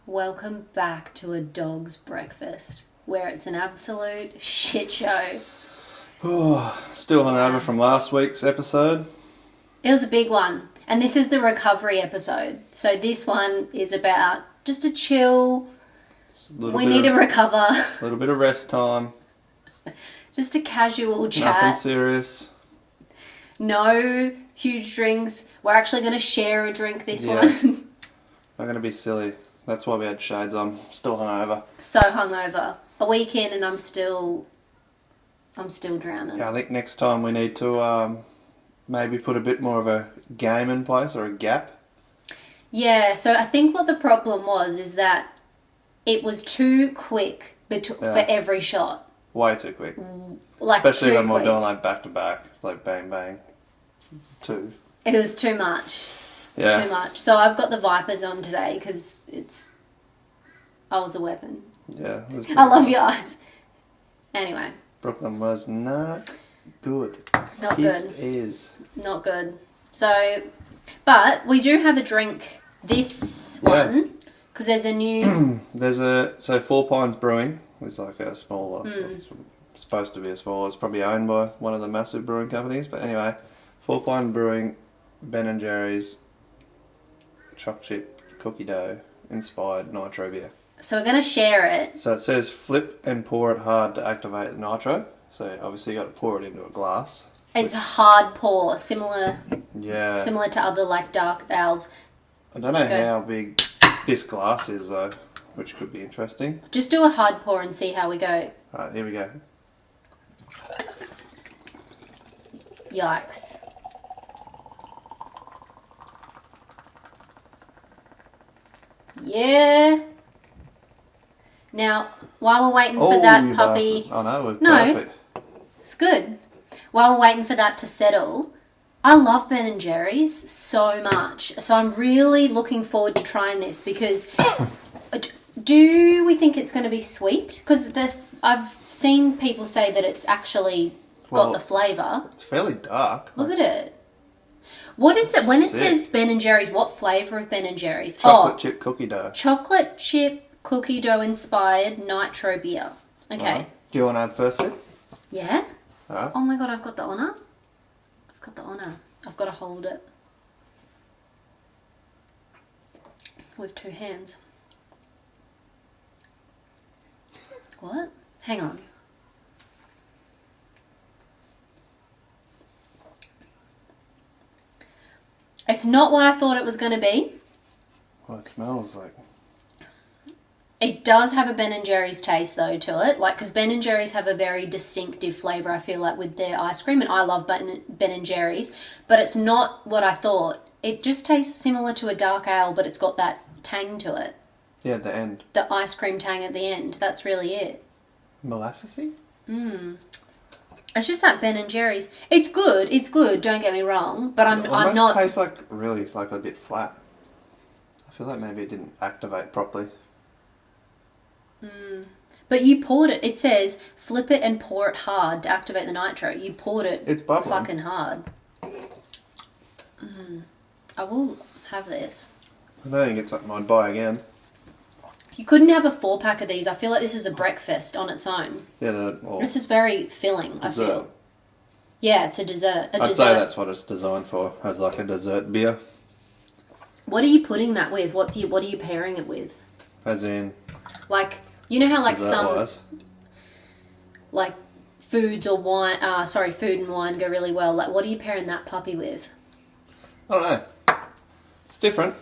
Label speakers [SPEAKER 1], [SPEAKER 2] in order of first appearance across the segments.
[SPEAKER 1] Welcome back to A Dog's Breakfast, where it's an absolute shit show.
[SPEAKER 2] Still hungover from last week's episode.
[SPEAKER 1] It was a big one, and this is the recovery episode. So this one is about just a chill. We need to recover.
[SPEAKER 2] A little bit of rest time.
[SPEAKER 1] Just a casual chat.
[SPEAKER 2] Nothing serious.
[SPEAKER 1] No huge drinks. We're actually going to share a drink this one.
[SPEAKER 2] Not going to be silly. That's why we had shades on. Still hungover.
[SPEAKER 1] So hungover. A week in and I'm still drowning.
[SPEAKER 2] Yeah, I think next time we need to maybe put a bit more of a game in place or a gap. Yeah,
[SPEAKER 1] so I think what the problem was is that it was too quick for every shot.
[SPEAKER 2] Way too quick.
[SPEAKER 1] Especially
[SPEAKER 2] when we're doing like back to back, like bang bang. Two.
[SPEAKER 1] It was too much.
[SPEAKER 2] Yeah.
[SPEAKER 1] Too much. So I've got the Vipers on today because I was a weapon.
[SPEAKER 2] Yeah.
[SPEAKER 1] I love your eyes. Anyway.
[SPEAKER 2] Brooklyn was not good.
[SPEAKER 1] Not
[SPEAKER 2] Pissed
[SPEAKER 1] good.
[SPEAKER 2] is.
[SPEAKER 1] Not good. So, but we do have a drink this one because there's a new...
[SPEAKER 2] So Four Pines Brewing is like a smaller... It's supposed to be a smaller. It's probably owned by one of the massive brewing companies. But anyway, Four Pines Brewing, Ben & Jerry's choc chip cookie dough inspired nitro beer.
[SPEAKER 1] So we're going to share it.
[SPEAKER 2] So it says flip and pour it hard to activate the nitro. So obviously you got to pour it into a glass.
[SPEAKER 1] It's a hard pour, similar to other like dark ales.
[SPEAKER 2] I don't know how big this glass is though, which could be interesting.
[SPEAKER 1] Just do a hard pour and see how we go.
[SPEAKER 2] Alright, here we go.
[SPEAKER 1] Yikes. Yeah. Now, while we're waiting for that puppy...
[SPEAKER 2] Bastard. Oh no, we're perfect.
[SPEAKER 1] It's good. While we're waiting for that to settle, I love Ben & Jerry's so much. So I'm really looking forward to trying this because... do we think it's going to be sweet? Because I've seen people say that it's actually got the flavour.
[SPEAKER 2] It's fairly dark.
[SPEAKER 1] Look at it. What is it? When it says Ben & Jerry's, what flavour of Ben & Jerry's?
[SPEAKER 2] Chocolate chip cookie dough.
[SPEAKER 1] Chocolate chip cookie dough inspired nitro beer. Okay.
[SPEAKER 2] Right. Do you want to add first sip?
[SPEAKER 1] Yeah?
[SPEAKER 2] Alright.
[SPEAKER 1] Oh my god, I've got the honour. I've got to hold it. With two hands. What? Hang on. It's not what I thought it was going to be.
[SPEAKER 2] Well, it smells like...
[SPEAKER 1] It does have a Ben & Jerry's taste, though, to it. Like, because Ben & Jerry's have a very distinctive flavour, I feel like, with their ice cream. And I love Ben & Jerry's. But it's not what I thought. It just tastes similar to a dark ale, but it's got that tang to it.
[SPEAKER 2] Yeah, at the end.
[SPEAKER 1] The ice cream tang at the end. That's really it.
[SPEAKER 2] Molassesy?
[SPEAKER 1] It's just that Ben & Jerry's. It's good, don't get me wrong. But I'm not...
[SPEAKER 2] It almost tastes like, really, like a bit flat. I feel like maybe it didn't activate properly.
[SPEAKER 1] But you poured it. It says, flip it and pour it hard to activate the nitro. You poured it
[SPEAKER 2] It's bubbling.
[SPEAKER 1] fucking hard. I will have this.
[SPEAKER 2] I don't think it's something I'd buy again.
[SPEAKER 1] You couldn't have a 4-pack of these. I feel like this is a breakfast on its own.
[SPEAKER 2] Yeah,
[SPEAKER 1] this is very filling,
[SPEAKER 2] dessert.
[SPEAKER 1] I feel. Yeah, it's a dessert.
[SPEAKER 2] I'd say that's what it's designed for, as like a dessert beer.
[SPEAKER 1] What are you putting that with? What are you pairing it with?
[SPEAKER 2] As in...
[SPEAKER 1] Like, you know how like
[SPEAKER 2] dessert-wise?
[SPEAKER 1] like food and wine go really well. Like, what are you pairing that puppy with?
[SPEAKER 2] I don't know. It's different.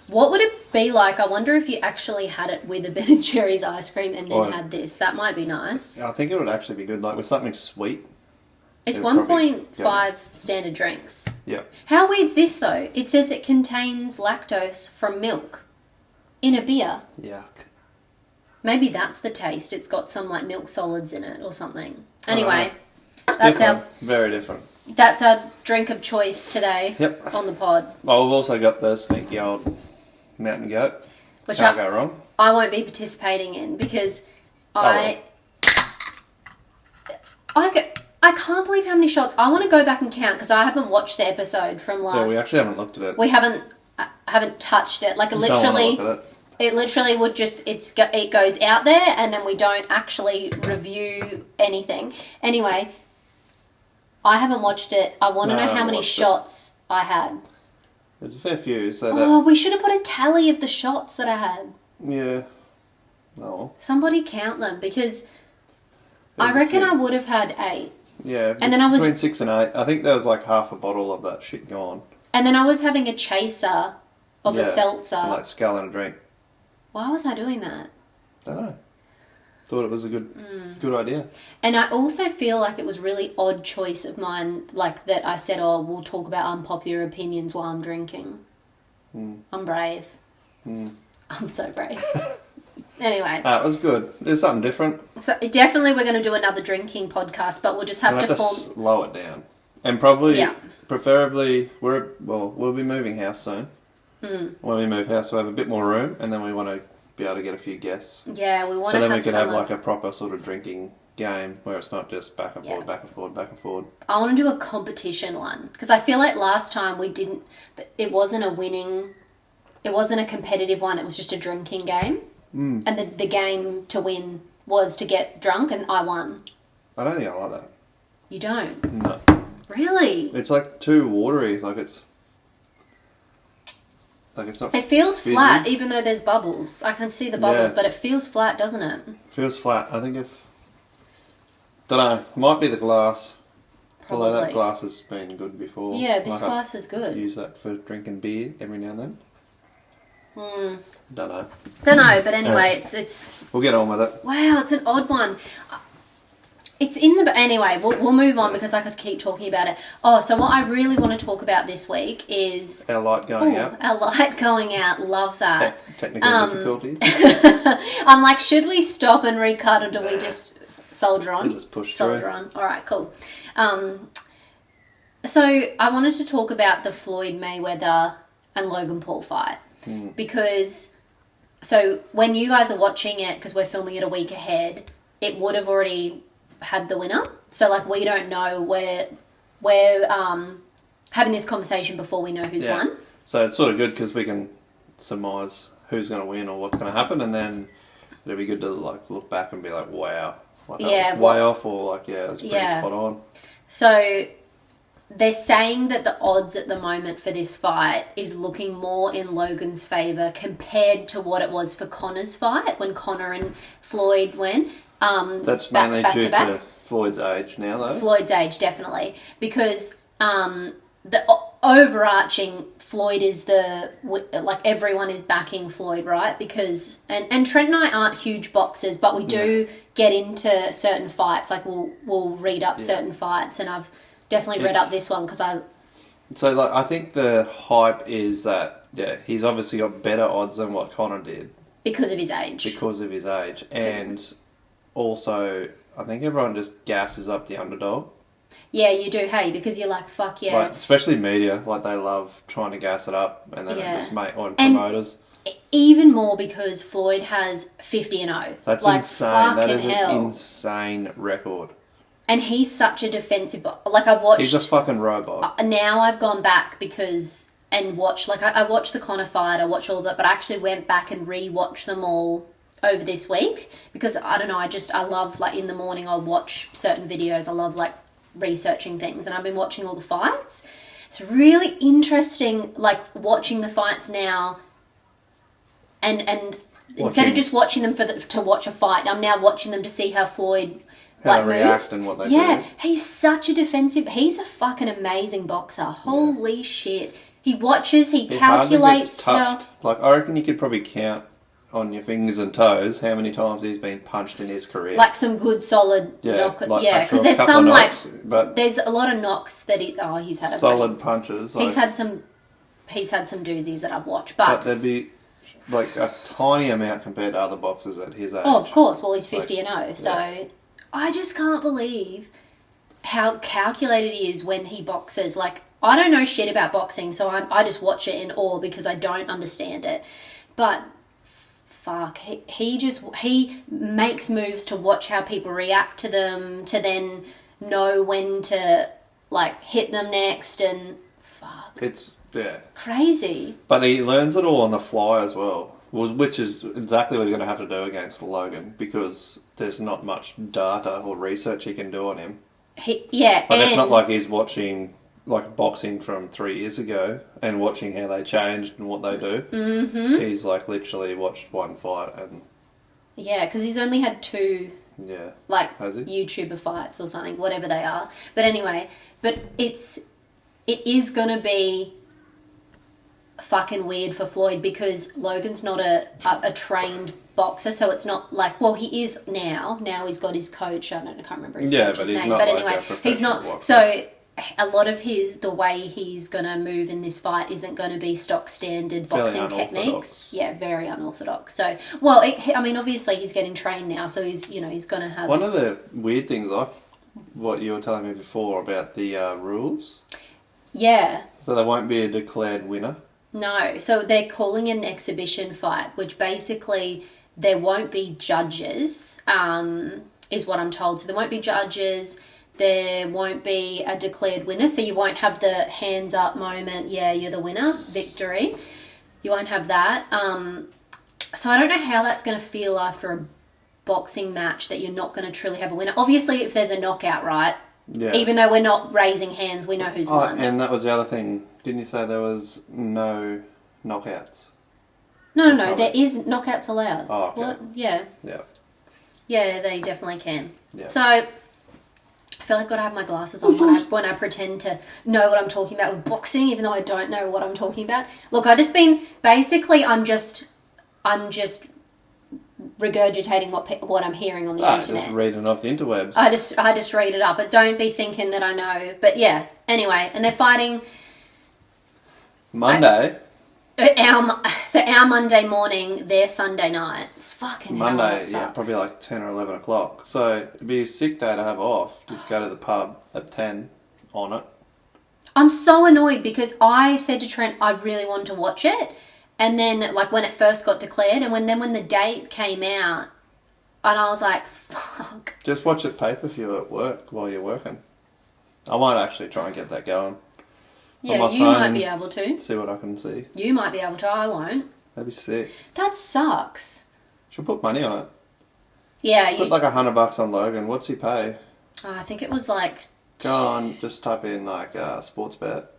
[SPEAKER 1] What would it be like? I wonder if you actually had it with a Ben & Jerry's ice cream and then had this. That might be nice.
[SPEAKER 2] I think it would actually be good, like with something sweet.
[SPEAKER 1] It's 1.5 standard drinks.
[SPEAKER 2] Yeah.
[SPEAKER 1] How weird's this though? It says it contains lactose from milk in a beer.
[SPEAKER 2] Yuck.
[SPEAKER 1] Maybe that's the taste. It's got some like milk solids in it or something. Anyway,
[SPEAKER 2] very different.
[SPEAKER 1] That's our drink of choice today.
[SPEAKER 2] Yep.
[SPEAKER 1] On the pod.
[SPEAKER 2] Well, we've also got the sneaky old Mountain Goat.
[SPEAKER 1] Which
[SPEAKER 2] Can't go wrong.
[SPEAKER 1] I won't be participating in because I can't believe how many shots. I want to go back and count because I haven't watched the episode from last.
[SPEAKER 2] Yeah, we actually haven't looked at it.
[SPEAKER 1] I haven't touched it. Like literally,
[SPEAKER 2] Don't look at it.
[SPEAKER 1] It literally would just, it goes out there and then we don't actually review anything. Anyway, I haven't watched it. I want to know how many shots I had.
[SPEAKER 2] There's a fair few. So
[SPEAKER 1] Oh, we should have put a tally of the shots that I had.
[SPEAKER 2] Yeah. Oh.
[SPEAKER 1] Somebody count them, because I reckon I would have had 8.
[SPEAKER 2] Yeah,
[SPEAKER 1] and then I was
[SPEAKER 2] between 6 and 8. I think there was like half a bottle of that shit gone.
[SPEAKER 1] And then I was having a chaser of a seltzer.
[SPEAKER 2] Like sculling a drink.
[SPEAKER 1] Why was I doing that?
[SPEAKER 2] Don't know. Thought it was a good idea.
[SPEAKER 1] And I also feel like it was really odd choice of mine, like that I said, oh, we'll talk about unpopular opinions while I'm drinking. I'm brave. I'm so brave. Anyway.
[SPEAKER 2] It was good. There's something different.
[SPEAKER 1] So definitely we're going to do another drinking podcast, but we'll just have to
[SPEAKER 2] slow it down. And probably, preferably, we'll be moving house soon. When we move house, we'll have a bit more room, and then we want to be able to get a few guests.
[SPEAKER 1] Yeah, we want to have.
[SPEAKER 2] So then we could have like a proper sort of drinking game where it's not just back and forward, back and forward, back and forward.
[SPEAKER 1] I want to do a competition one, because I feel like last time we didn't. It wasn't a winning. It wasn't a competitive one. It was just a drinking game, and the game to win was to get drunk, and I won.
[SPEAKER 2] I don't think I like that.
[SPEAKER 1] You don't?
[SPEAKER 2] No.
[SPEAKER 1] Really?
[SPEAKER 2] It's like too watery. Like it's not.
[SPEAKER 1] It feels
[SPEAKER 2] fizzy.
[SPEAKER 1] flat, even though there's bubbles. I can see the bubbles, but it feels flat, doesn't it?
[SPEAKER 2] Feels flat. I think don't know. Might be the glass.
[SPEAKER 1] Probably.
[SPEAKER 2] Although that glass has been good before.
[SPEAKER 1] Yeah, this glass is good.
[SPEAKER 2] Use that for drinking beer every now and then. Don't know.
[SPEAKER 1] But anyway, it's.
[SPEAKER 2] We'll get on with it.
[SPEAKER 1] Wow, it's an odd one. It's in the... Anyway, we'll move on because I could keep talking about it. Oh, so what I really want to talk about this week is...
[SPEAKER 2] Our light going out.
[SPEAKER 1] Our light going out. Love that.
[SPEAKER 2] Technical difficulties.
[SPEAKER 1] I'm like, should we stop and recut, or do we just soldier on?
[SPEAKER 2] We'll just push
[SPEAKER 1] soldier
[SPEAKER 2] through.
[SPEAKER 1] on. All right, cool. So I wanted to talk about the Floyd Mayweather and Logan Paul fight. Because... So when you guys are watching it, because we're filming it a week ahead, it would have already... had the winner, so like we don't know, we're having this conversation before we know who's won.
[SPEAKER 2] So it's sort of good because we can surmise who's going to win or what's going to happen, and then it'll be good to like look back and be like, wow, like that was way off, or like it's pretty spot on. So
[SPEAKER 1] they're saying that the odds at the moment for this fight is looking more in Logan's favour compared to what it was for Conor's fight when Conor and Floyd went.
[SPEAKER 2] That's mainly due to Floyd's age now, though.
[SPEAKER 1] Floyd's age, definitely. Because the overarching Floyd is like everyone is backing Floyd, right? Because, and Trent and I aren't huge boxers, but we do get into certain fights. Like we'll read up certain fights, and I've definitely read up this one because
[SPEAKER 2] So like, I think the hype is that, he's obviously got better odds than what Conor did.
[SPEAKER 1] Because of his age.
[SPEAKER 2] And... Also, I think everyone just gasses up the underdog.
[SPEAKER 1] Yeah, you do, hey, because you're like, fuck yeah.
[SPEAKER 2] Like, especially media, like they love trying to gas it up and then it just on promoters.
[SPEAKER 1] Even more because Floyd has 50-0.
[SPEAKER 2] That's like, insane. That is an insane record.
[SPEAKER 1] And he's such a defensive... Like, I've watched...
[SPEAKER 2] He's a fucking robot.
[SPEAKER 1] Now I've gone back because... And watched... Like, I watched the Conor fight, I watched all of it, but I actually went back and re-watched them all over this week because I don't know, I love, like, in the morning I'll watch certain videos. I love, like, researching things, and I've been watching all the fights. It's really interesting, like, watching the fights now and instead of just watching them to watch a fight, I'm now watching them to see how Floyd
[SPEAKER 2] they react and what they do.
[SPEAKER 1] Yeah, he's such a he's a fucking amazing boxer. Holy shit. He watches, he calculates
[SPEAKER 2] touched. Like, I reckon you could probably count on your fingers and toes how many times he's been punched in his career.
[SPEAKER 1] Like some good solid knock.
[SPEAKER 2] Like
[SPEAKER 1] because there's some
[SPEAKER 2] knocks, but
[SPEAKER 1] there's a lot of knocks that he's had
[SPEAKER 2] solid punches.
[SPEAKER 1] He's had some doozies that I've watched, but
[SPEAKER 2] there'd be like a tiny amount compared to other boxers at his age.
[SPEAKER 1] Oh, of course. Well, he's 50-0, so I just can't believe how calculated he is when he boxes. Like, I don't know shit about boxing, so I just watch it in awe because I don't understand it, but. Fuck, he makes moves to watch how people react to them, to then know when to, like, hit them next, and fuck.
[SPEAKER 2] It's,
[SPEAKER 1] crazy.
[SPEAKER 2] But he learns it all on the fly as well. Well, which is exactly what he's going to have to do against Logan, because there's not much data or research he can do on him. But it's not like he's watching like boxing from 3 years ago and watching how they changed and what they do.
[SPEAKER 1] Mm-hmm.
[SPEAKER 2] He's like literally watched one fight and...
[SPEAKER 1] Yeah, because he's only had 2...
[SPEAKER 2] Yeah.
[SPEAKER 1] Like,
[SPEAKER 2] Has he?
[SPEAKER 1] YouTuber fights or something, whatever they are. But anyway, it is going to be fucking weird for Floyd because Logan's not a trained boxer, so it's not like, well, he is now. Now he's got his coach. I can't remember his coach's name.
[SPEAKER 2] Not
[SPEAKER 1] but
[SPEAKER 2] like
[SPEAKER 1] anyway, he's not.
[SPEAKER 2] boxer.
[SPEAKER 1] So a lot of the way he's going to move in this fight isn't going to be stock standard boxing techniques. Yeah, very unorthodox. So, well, I mean, obviously he's getting trained now, so he's going to have...
[SPEAKER 2] One of the weird things what you were telling me before about the rules.
[SPEAKER 1] Yeah.
[SPEAKER 2] So there won't be a declared winner.
[SPEAKER 1] No, so they're calling an exhibition fight, which basically there won't be judges, is what I'm told. So there won't be judges, there won't be a declared winner, so you won't have the hands up moment, yeah, you're the winner, victory. You won't have that. So I don't know how that's going to feel after a boxing match that you're not going to truly have a winner. Obviously, if there's a knockout, right?
[SPEAKER 2] Yeah.
[SPEAKER 1] Even though we're not raising hands, we know who's won.
[SPEAKER 2] And that was the other thing. Didn't you say there was no knockouts?
[SPEAKER 1] No, there is knockouts allowed.
[SPEAKER 2] Oh, okay.
[SPEAKER 1] What? Yeah.
[SPEAKER 2] Yeah.
[SPEAKER 1] Yeah, they definitely can.
[SPEAKER 2] Yeah.
[SPEAKER 1] So, I feel like I've got to have my glasses on when I pretend to know what I'm talking about with boxing, even though I don't know what I'm talking about. Look, I'm just regurgitating what I'm hearing on the internet.
[SPEAKER 2] Just reading off the interwebs.
[SPEAKER 1] I just read it up, but don't be thinking that I know. But yeah, anyway, and they're fighting
[SPEAKER 2] Monday.
[SPEAKER 1] Our Monday morning, their Sunday night. Fucking hell,
[SPEAKER 2] Monday,
[SPEAKER 1] that sucks.
[SPEAKER 2] yeah, probably like 10 or 11 o'clock. So it'd be a sick day to have off. Just go to the pub at 10 on it.
[SPEAKER 1] I'm so annoyed because I said to Trent I really wanted to watch it. And then, like, when it first got declared, and when the date came out, and I was like, fuck.
[SPEAKER 2] Just watch it pay-per-view at work while you're working. I might actually try and get that going.
[SPEAKER 1] Yeah, you might be able to.
[SPEAKER 2] See what I can see.
[SPEAKER 1] You might be able to, I won't.
[SPEAKER 2] That'd be sick.
[SPEAKER 1] That sucks.
[SPEAKER 2] Should put money on it.
[SPEAKER 1] Yeah.
[SPEAKER 2] Put like $100 on Logan. What's he pay?
[SPEAKER 1] I think it was like...
[SPEAKER 2] Go on, just type in like sports bet.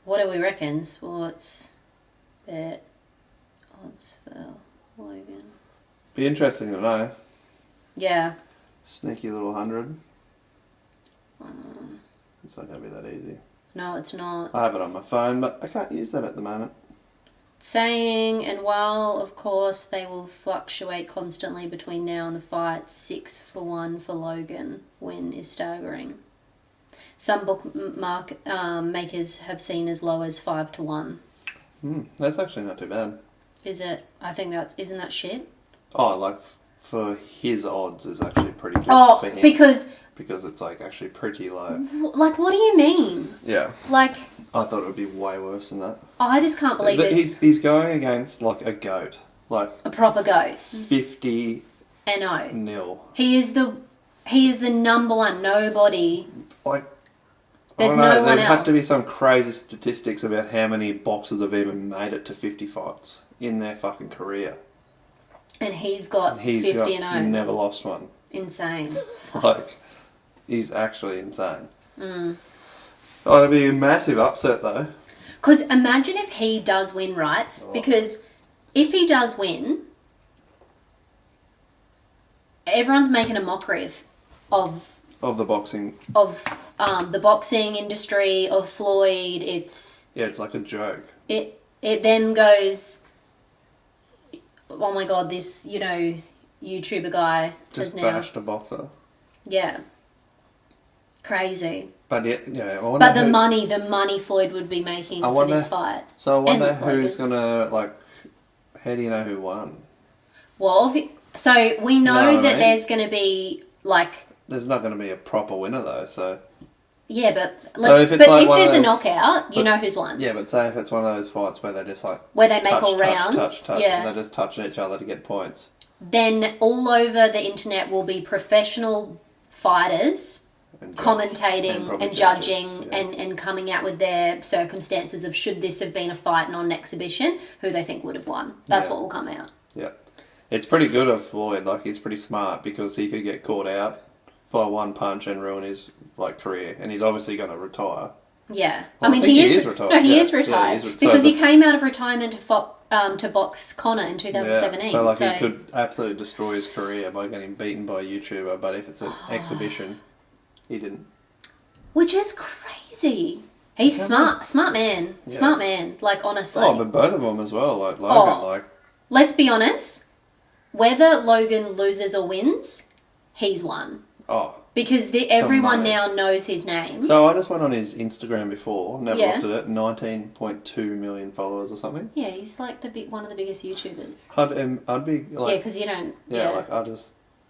[SPEAKER 1] What do we reckon? Sports bet odds for Logan.
[SPEAKER 2] Be interesting to know.
[SPEAKER 1] Yeah.
[SPEAKER 2] Sneaky little 100. It's not going to be that easy.
[SPEAKER 1] No, it's not.
[SPEAKER 2] I have it on my phone, but I can't use that at the moment.
[SPEAKER 1] Saying, and while of course they will fluctuate constantly between now and the fight, 6-1 for Logan win is staggering. Some makers have seen as low as 5-1.
[SPEAKER 2] That's actually not too bad.
[SPEAKER 1] Is it? I think isn't that shit?
[SPEAKER 2] Oh, like for his odds is actually pretty good for him. Because it's like actually pretty low.
[SPEAKER 1] Like, what do you mean?
[SPEAKER 2] Yeah.
[SPEAKER 1] Like,
[SPEAKER 2] I thought it would be way worse than that.
[SPEAKER 1] I just can't believe
[SPEAKER 2] he's going against like a goat, like
[SPEAKER 1] a proper goat.
[SPEAKER 2] 50
[SPEAKER 1] NO.
[SPEAKER 2] nil.
[SPEAKER 1] He is the number one. Nobody.
[SPEAKER 2] Like,
[SPEAKER 1] there's no one else.
[SPEAKER 2] There'd have to be some crazy statistics about how many boxers have even made it to 50 fights in their fucking career.
[SPEAKER 1] And he's got 50 and 0.
[SPEAKER 2] Never lost one.
[SPEAKER 1] Insane.
[SPEAKER 2] Like, he's actually insane. Oh, it'd be a massive upset though.
[SPEAKER 1] Because imagine if he does win, right? Oh. Because if he does win, everyone's making a mockery of the
[SPEAKER 2] boxing.
[SPEAKER 1] Of the boxing industry, of Floyd. It's
[SPEAKER 2] like a joke.
[SPEAKER 1] It then goes, oh my god, this YouTuber guy
[SPEAKER 2] just bashed a boxer.
[SPEAKER 1] Yeah, crazy.
[SPEAKER 2] But yeah,
[SPEAKER 1] but the money Floyd would be making for this fight.
[SPEAKER 2] So I wonder who's gonna how do you know who won?
[SPEAKER 1] Well, so we know that there's gonna be
[SPEAKER 2] there's not gonna be a proper winner though. So
[SPEAKER 1] yeah, but if there's a knockout, you know who's won.
[SPEAKER 2] Yeah, but say if it's one of those fights where they just
[SPEAKER 1] where they make all rounds,
[SPEAKER 2] touch, and they just touch each other to get points.
[SPEAKER 1] Then all over the internet will be professional fighters commentating
[SPEAKER 2] probably
[SPEAKER 1] and judging
[SPEAKER 2] judges, yeah.
[SPEAKER 1] and coming out with their circumstances of should this have been a fight non-exhibition, who they think would have won. That's what will come out.
[SPEAKER 2] Yeah. It's pretty good of Floyd. Like, he's pretty smart because he could get caught out by one punch and ruin his career, and he's obviously going to retire.
[SPEAKER 1] Yeah,
[SPEAKER 2] Well,
[SPEAKER 1] I mean
[SPEAKER 2] think
[SPEAKER 1] he is
[SPEAKER 2] retired.
[SPEAKER 1] No, he
[SPEAKER 2] Yeah.
[SPEAKER 1] is retired
[SPEAKER 2] Yeah, he's
[SPEAKER 1] because
[SPEAKER 2] so
[SPEAKER 1] he came out of retirement to box Connor in 2017.
[SPEAKER 2] Yeah, so he could absolutely destroy his career by getting beaten by a YouTuber. But if it's an exhibition, he didn't.
[SPEAKER 1] Which is crazy. He's smart man, smart man. Like, honestly.
[SPEAKER 2] Oh, but both of them as well. Like Logan,
[SPEAKER 1] Let's be honest. Whether Logan loses or wins, he's won.
[SPEAKER 2] Oh.
[SPEAKER 1] Because everyone now knows his name.
[SPEAKER 2] So I just went on his Instagram before, never
[SPEAKER 1] Yeah.
[SPEAKER 2] looked at it, 19.2 million followers or something.
[SPEAKER 1] Yeah, he's like one of the biggest YouTubers.
[SPEAKER 2] I'd be like...
[SPEAKER 1] Yeah, because you don't...
[SPEAKER 2] Yeah,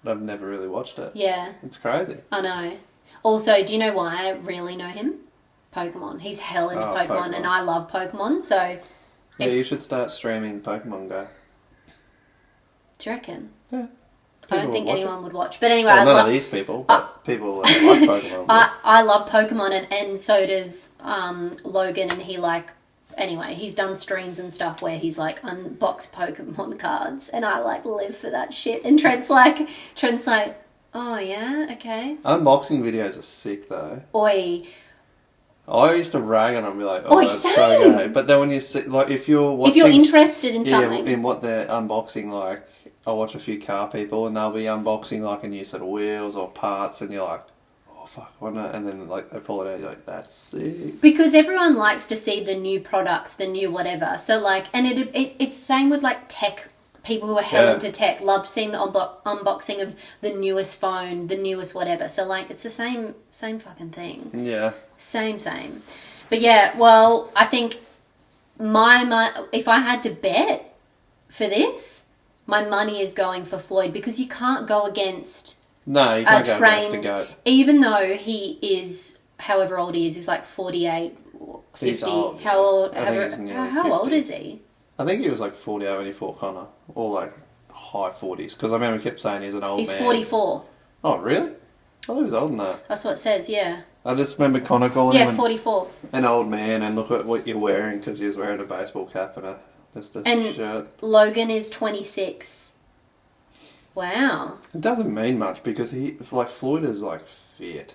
[SPEAKER 2] I've never really watched it.
[SPEAKER 1] Yeah.
[SPEAKER 2] It's crazy.
[SPEAKER 1] I know. Also, do you know why I really know him? Pokemon. He's hell into Pokemon, and I love Pokemon, so...
[SPEAKER 2] Yeah, you should start streaming Pokemon Go.
[SPEAKER 1] Do you reckon?
[SPEAKER 2] Yeah.
[SPEAKER 1] I don't think anyone would watch. But anyway,
[SPEAKER 2] well, none of these people, but people that like Pokemon.
[SPEAKER 1] I love Pokemon, and so does Logan, and anyway, he's done streams and stuff where he's unboxed Pokemon cards, and I live for that shit. And Trent's like, oh yeah, okay.
[SPEAKER 2] Unboxing videos are sick though.
[SPEAKER 1] Oi.
[SPEAKER 2] I used to rag on them and be like, oh, that's
[SPEAKER 1] same.
[SPEAKER 2] so gay. But then when you see, if you're
[SPEAKER 1] interested in something,
[SPEAKER 2] in what they're unboxing, I watch a few car people and they'll be unboxing a new set of wheels or parts, and you're like, oh fuck, why not? And then they pull it out, you're like, that's sick.
[SPEAKER 1] Because everyone likes to see the new products, the new whatever. So and it's same with tech. People who are hell into tech love seeing the unboxing of the newest phone, the newest whatever. So it's the same fucking thing.
[SPEAKER 2] Yeah.
[SPEAKER 1] Same. But yeah, well, I think if I had to bet for this, my money is going for Floyd, because you can't go against
[SPEAKER 2] no, you can't go against a goat.
[SPEAKER 1] Even though he is, however old he is, he's 48, 50.
[SPEAKER 2] He's old.
[SPEAKER 1] How old?
[SPEAKER 2] How
[SPEAKER 1] old is he?
[SPEAKER 2] I think he was 48 when he fought Connor, or high 40s, because I remember he kept saying he's an old man.
[SPEAKER 1] He's 44.
[SPEAKER 2] Oh, really? I thought he was older than that.
[SPEAKER 1] That's what it says, yeah.
[SPEAKER 2] I just remember Connor calling him
[SPEAKER 1] 44.
[SPEAKER 2] An old man, and look at what you're wearing, because he was wearing a baseball cap and a shirt.
[SPEAKER 1] Logan is 26. Wow.
[SPEAKER 2] It doesn't mean much, because Floyd is fit.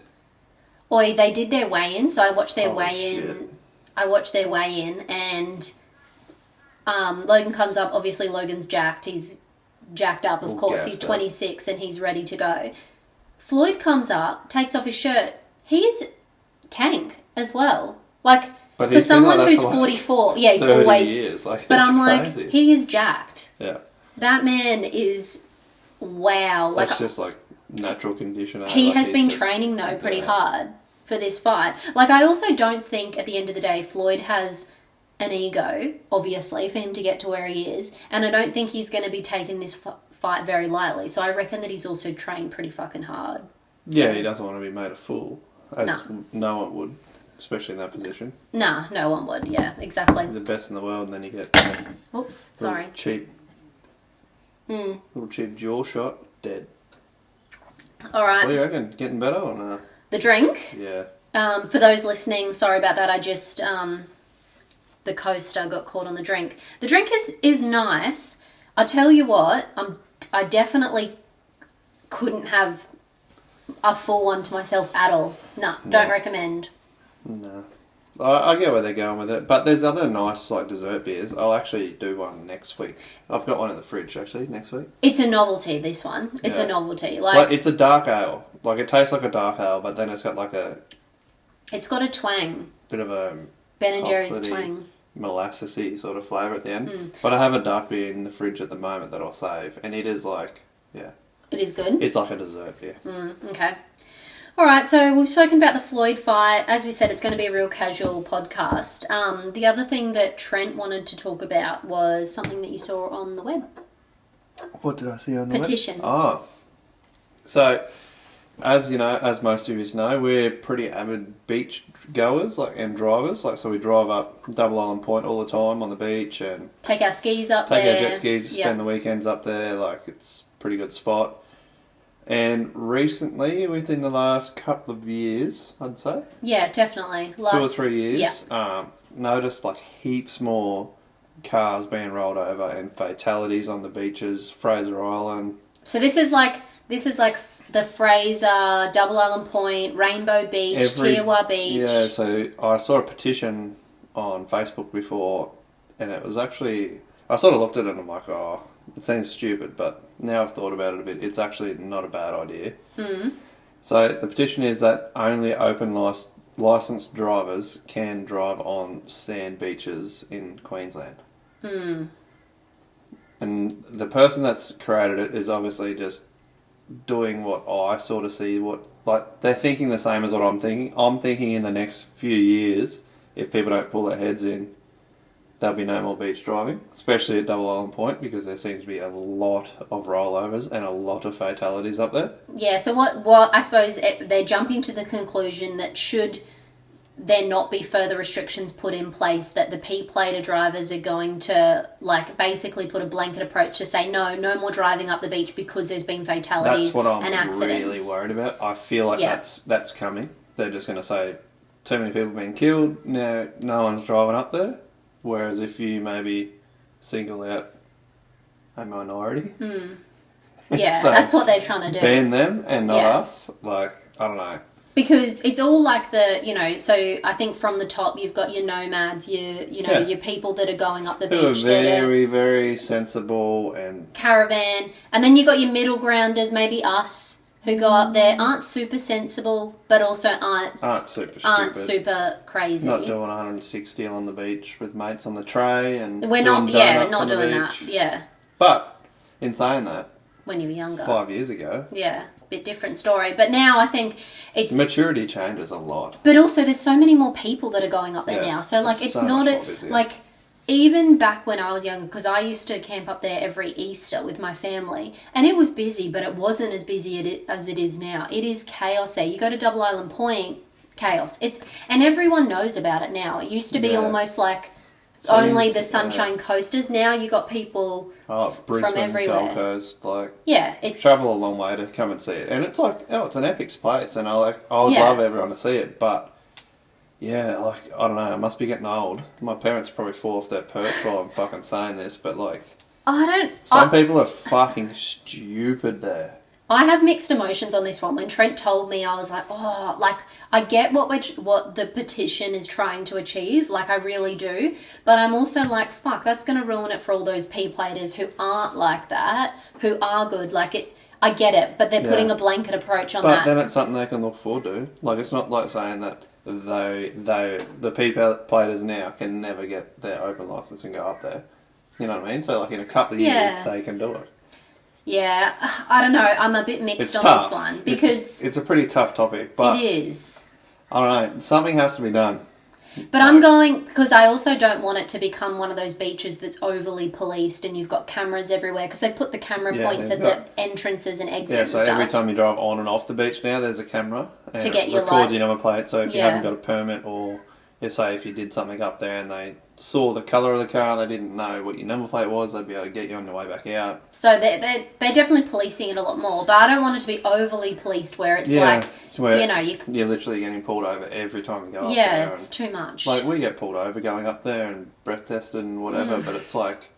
[SPEAKER 1] Oi, they did their weigh-in, so I watched their weigh-in.
[SPEAKER 2] Shit.
[SPEAKER 1] I watched their weigh-in, and Logan comes up. Obviously, Logan's jacked. He's jacked up, of course. He's 26 and he's ready to go. Floyd comes up, takes off his shirt. He's tank as well. But for someone who's 44, yeah, he's always.
[SPEAKER 2] Years.
[SPEAKER 1] But I'm
[SPEAKER 2] crazy.
[SPEAKER 1] he is jacked.
[SPEAKER 2] Yeah.
[SPEAKER 1] That man is wow.
[SPEAKER 2] That's just natural conditioning.
[SPEAKER 1] He has been training though pretty hard for this fight. I also don't think at the end of the day Floyd has an ego, obviously, for him to get to where he is, and I don't think he's going to be taking this fight very lightly. So I reckon that he's also trained pretty fucking hard.
[SPEAKER 2] Yeah, he doesn't want to be made a fool, as no one would, especially in that position.
[SPEAKER 1] Nah, no one would. Yeah, exactly.
[SPEAKER 2] The best in the world, and then you get
[SPEAKER 1] oops, sorry,
[SPEAKER 2] little cheap jaw shot, dead.
[SPEAKER 1] All right.
[SPEAKER 2] What do you reckon? Getting better or not?
[SPEAKER 1] The drink.
[SPEAKER 2] Yeah.
[SPEAKER 1] For those listening, sorry about that. I just the coaster got caught on the drink. The drink is nice. I tell you what, I definitely couldn't have a full one to myself at all. No, don't recommend.
[SPEAKER 2] No. I get where they're going with it, but there's other nice dessert beers. I'll actually do one next week. I've got one in the fridge actually next week.
[SPEAKER 1] It's a novelty, this one. It's a novelty.
[SPEAKER 2] It's a dark ale. It tastes like a dark ale, but then it's got
[SPEAKER 1] it's got a twang.
[SPEAKER 2] Bit of a
[SPEAKER 1] Ben & Jerry's twang.
[SPEAKER 2] Molassesy sort of flavour at the end. But I have a dark beer in the fridge at the moment that I'll save, and it is
[SPEAKER 1] It is good?
[SPEAKER 2] It's like a dessert beer.
[SPEAKER 1] Okay. Alright, so we've spoken about the Floyd fight. As we said, it's going to be a real casual podcast. The other thing that Trent wanted to talk about was something that you saw on the web.
[SPEAKER 2] What did I see on the web?
[SPEAKER 1] Petition.
[SPEAKER 2] Oh. So, as you know, as most of you know, we're pretty avid beach goers and drivers. So we drive up Double Island Point all the time on the beach and
[SPEAKER 1] take our skis up
[SPEAKER 2] there.
[SPEAKER 1] there.
[SPEAKER 2] Take our jet skis to spend the weekends up there. It's a pretty good spot. And recently, within the last couple of years, I'd say,
[SPEAKER 1] Yeah, definitely.
[SPEAKER 2] 2 or 3 years, noticed like heaps more cars being rolled over and fatalities on the beaches, Fraser Island.
[SPEAKER 1] So this is like the Fraser, Double Island Point, Rainbow Beach, Tiawa Beach.
[SPEAKER 2] Yeah, so I saw a petition on Facebook before, and it was actually, I sort of looked at it and I'm like, oh, it seems stupid, but now I've thought about it a bit, it's actually not a bad idea.
[SPEAKER 1] Mm.
[SPEAKER 2] So the petition is that only open licensed drivers can drive on sand beaches in Queensland.
[SPEAKER 1] Mm.
[SPEAKER 2] And the person that's created it is obviously just doing what I sort of see, like they're thinking the same as what I'm thinking. I'm thinking in the next few years, if people don't pull their heads in, there'll be no more beach driving, especially at Double Island Point, because there seems to be a lot of rollovers and a lot of fatalities up there.
[SPEAKER 1] Yeah, so what I suppose they're jumping to the conclusion that should there not be further restrictions put in place, that the P-plater drivers are going to like basically put a blanket approach to say no more driving up the beach because there's been fatalities and accidents.
[SPEAKER 2] That's what I'm really worried about. I feel like that's coming. They're just going to say too many people being killed, now no one's driving up there. Whereas if you maybe single out a minority,
[SPEAKER 1] yeah, so that's what they're trying to do.
[SPEAKER 2] Ban them and not us. Like, I don't know.
[SPEAKER 1] Because it's all like so I think from the top you've got your nomads, your people that are going up the beach.
[SPEAKER 2] Who are very, very sensible and...
[SPEAKER 1] Caravan. And then you've got your middle grounders, maybe us, who go up there, aren't super sensible, but also aren't super crazy.
[SPEAKER 2] Not doing 160 on the beach with mates on the tray and
[SPEAKER 1] we're not doing that. Yeah.
[SPEAKER 2] But, in saying that...
[SPEAKER 1] When you were younger.
[SPEAKER 2] 5 years ago.
[SPEAKER 1] Yeah. Bit different story, but now I think it's
[SPEAKER 2] maturity changes a lot.
[SPEAKER 1] But also, there's so many more people that are going up there now. So like, it's so not like even back when I was younger, because I used to camp up there every Easter with my family, and it was busy, but it wasn't as busy as it is now. It is chaos there. You go to Double Island Point, chaos. And everyone knows about it now. It used to be almost like only the Sunshine Coasters. Now you got people.
[SPEAKER 2] Brisbane,
[SPEAKER 1] from everywhere.
[SPEAKER 2] Gold Coast,
[SPEAKER 1] it's
[SPEAKER 2] travel a long way to come and see it, and it's like, it's an epic place, and I would love everyone to see it, but I don't know, I must be getting old. My parents probably fall off their perch while I'm fucking saying this, but some people are fucking stupid there.
[SPEAKER 1] I have mixed emotions on this one. When Trent told me, I was like, I get what the petition is trying to achieve. Like, I really do. But I'm also like, fuck, that's going to ruin it for all those P-platers who aren't like that, who are good. I get it, but they're putting a blanket approach on that.
[SPEAKER 2] But then it's something they can look forward to. Like, it's not like saying that the P-platers now can never get their open license and go up there. You know what I mean? So, like, in a couple of years, they can do it.
[SPEAKER 1] Yeah, I don't know. I'm a bit mixed on this one because
[SPEAKER 2] it's a pretty tough topic, but
[SPEAKER 1] it is.
[SPEAKER 2] I don't know. Something has to be done.
[SPEAKER 1] But I'm going because I also don't want it to become one of those beaches that's overly policed and you've got cameras everywhere because they put the camera points at the entrances and exits.
[SPEAKER 2] Yeah, so
[SPEAKER 1] and stuff.
[SPEAKER 2] every time you drive on and off the beach now, there's a camera and
[SPEAKER 1] to get your
[SPEAKER 2] records your number plate. So if you haven't got a permit, or say if you did something up there and they saw the colour of the car, they didn't know what your number plate was, they'd be able to get you on your way back out.
[SPEAKER 1] So they're definitely policing it a lot more, but I don't want it to be overly policed where it's
[SPEAKER 2] you're literally getting pulled over every time you go up there.
[SPEAKER 1] Yeah, it's too much.
[SPEAKER 2] Like, we get pulled over going up there and breath tested and whatever, but it's like,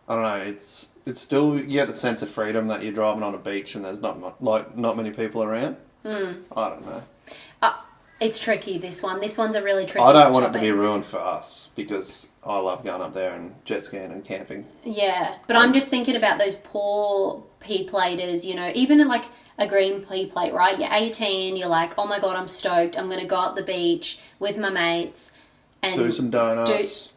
[SPEAKER 2] I don't know, it's still, you get a sense of freedom that you're driving on a beach and there's not many people around. I don't know.
[SPEAKER 1] It's tricky, this one. This one's a really tricky
[SPEAKER 2] I don't want
[SPEAKER 1] topic.
[SPEAKER 2] it to be ruined for us because I love going up there and jet skiing and camping.
[SPEAKER 1] Yeah, but I'm just thinking about those poor P-platers, even in like a green P-plate, right? You're 18, you're like, oh my God, I'm stoked. I'm going to go up the beach with my mates and
[SPEAKER 2] do some donuts.